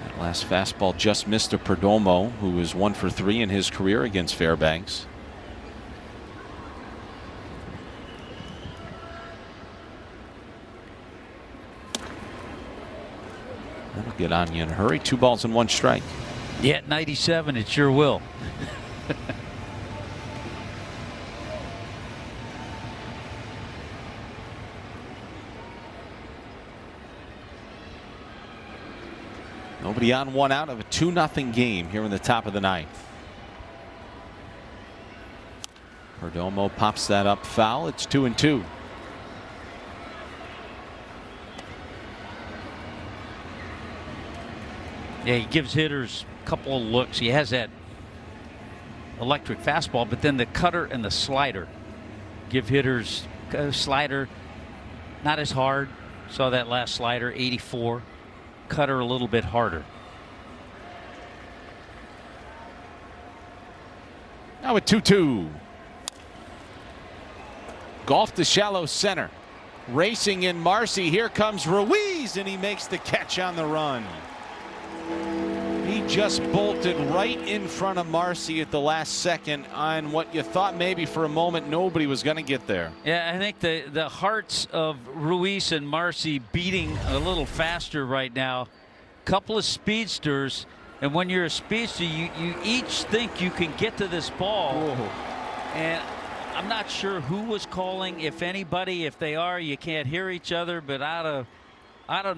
That last fastball just missed a Perdomo, who was 1 for 3 in his career against Fairbanks. That'll get on you in a hurry. 2 balls and 1 strike. Yeah, at 97, it sure will. Nobody on, 1 out of a 2-0 game here in the top of the 9th. Perdomo pops that up foul. It's 2-2. Yeah, he gives hitters a couple of looks. He has that electric fastball, but then the cutter and the slider give hitters slider not as hard. Saw that last slider, 84. Cutter a little bit harder. Now at 2-2. Golf to shallow center. Racing in Marcy. Here comes Ruiz, and he makes the catch on the run. He just bolted right in front of Marcy at the last second on what you thought maybe for a moment nobody was going to get there. Yeah, I think the hearts of Ruiz and Marcy beating a little faster right now. Couple of speedsters, and when you're a speedster, you each think you can get to this ball. Whoa. And I'm not sure who was calling, if anybody. If they are, you can't hear each other, but out of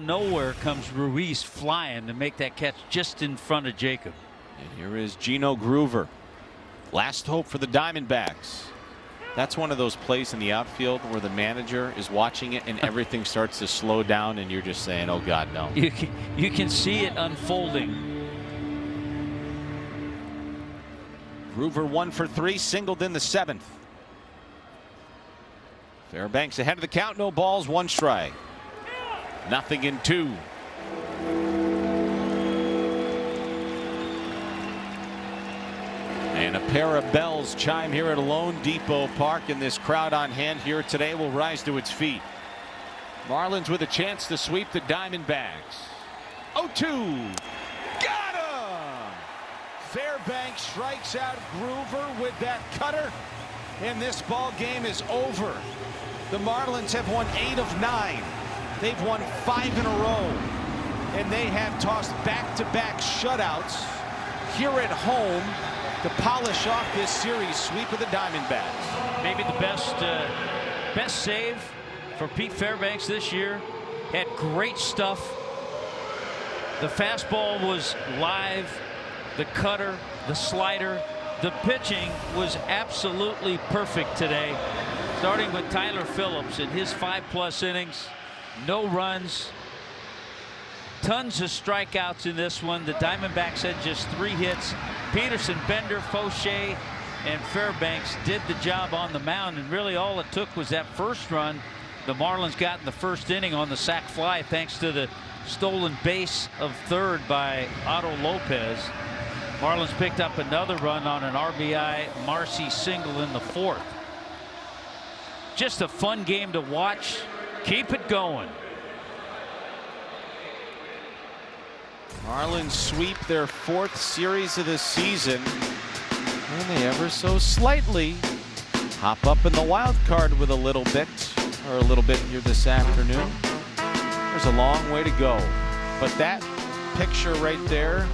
nowhere comes Ruiz flying to make that catch just in front of Jacob. And here is Gino Groover. Last hope for the Diamondbacks. That's one of those plays in the outfield where the manager is watching it and everything starts to slow down and you're just saying, oh God, no. You can see it unfolding. Groover 1 for 3, singled in the 7th. Fairbanks ahead of the count, no balls, 1 strike. 0-2. And a pair of bells chime here at Lone Depot Park, and this crowd on hand here today will rise to its feet. Marlins with a chance to sweep the Diamondbacks. 0-2. Got him! Fairbanks strikes out Groover with that cutter, and this ball game is over. The Marlins have won 8 of 9. They've won 5 in a row, and they have tossed back-to-back shutouts here at home to polish off this series sweep of the Diamondbacks. Maybe the best save for Pete Fairbanks this year. Had great stuff. The fastball was live. The cutter, the slider, the pitching was absolutely perfect today. Starting with Tyler Phillips in his 5+ innings, no runs, tons of strikeouts in this one. The Diamondbacks had just 3 hits. Peterson, Bender, Fauché, and Fairbanks did the job on the mound, and really all it took was that first run the Marlins got in the first inning on the sac fly, thanks to the stolen base of third by Otto Lopez. Marlins picked up another run on an RBI Marcy single in the 4th. Just a fun game to watch. Keep it going. Marlins sweep their 4th series of the season, and they ever so slightly hop up in the wild card with a little bit here this afternoon. There's a long way to go, but that picture right there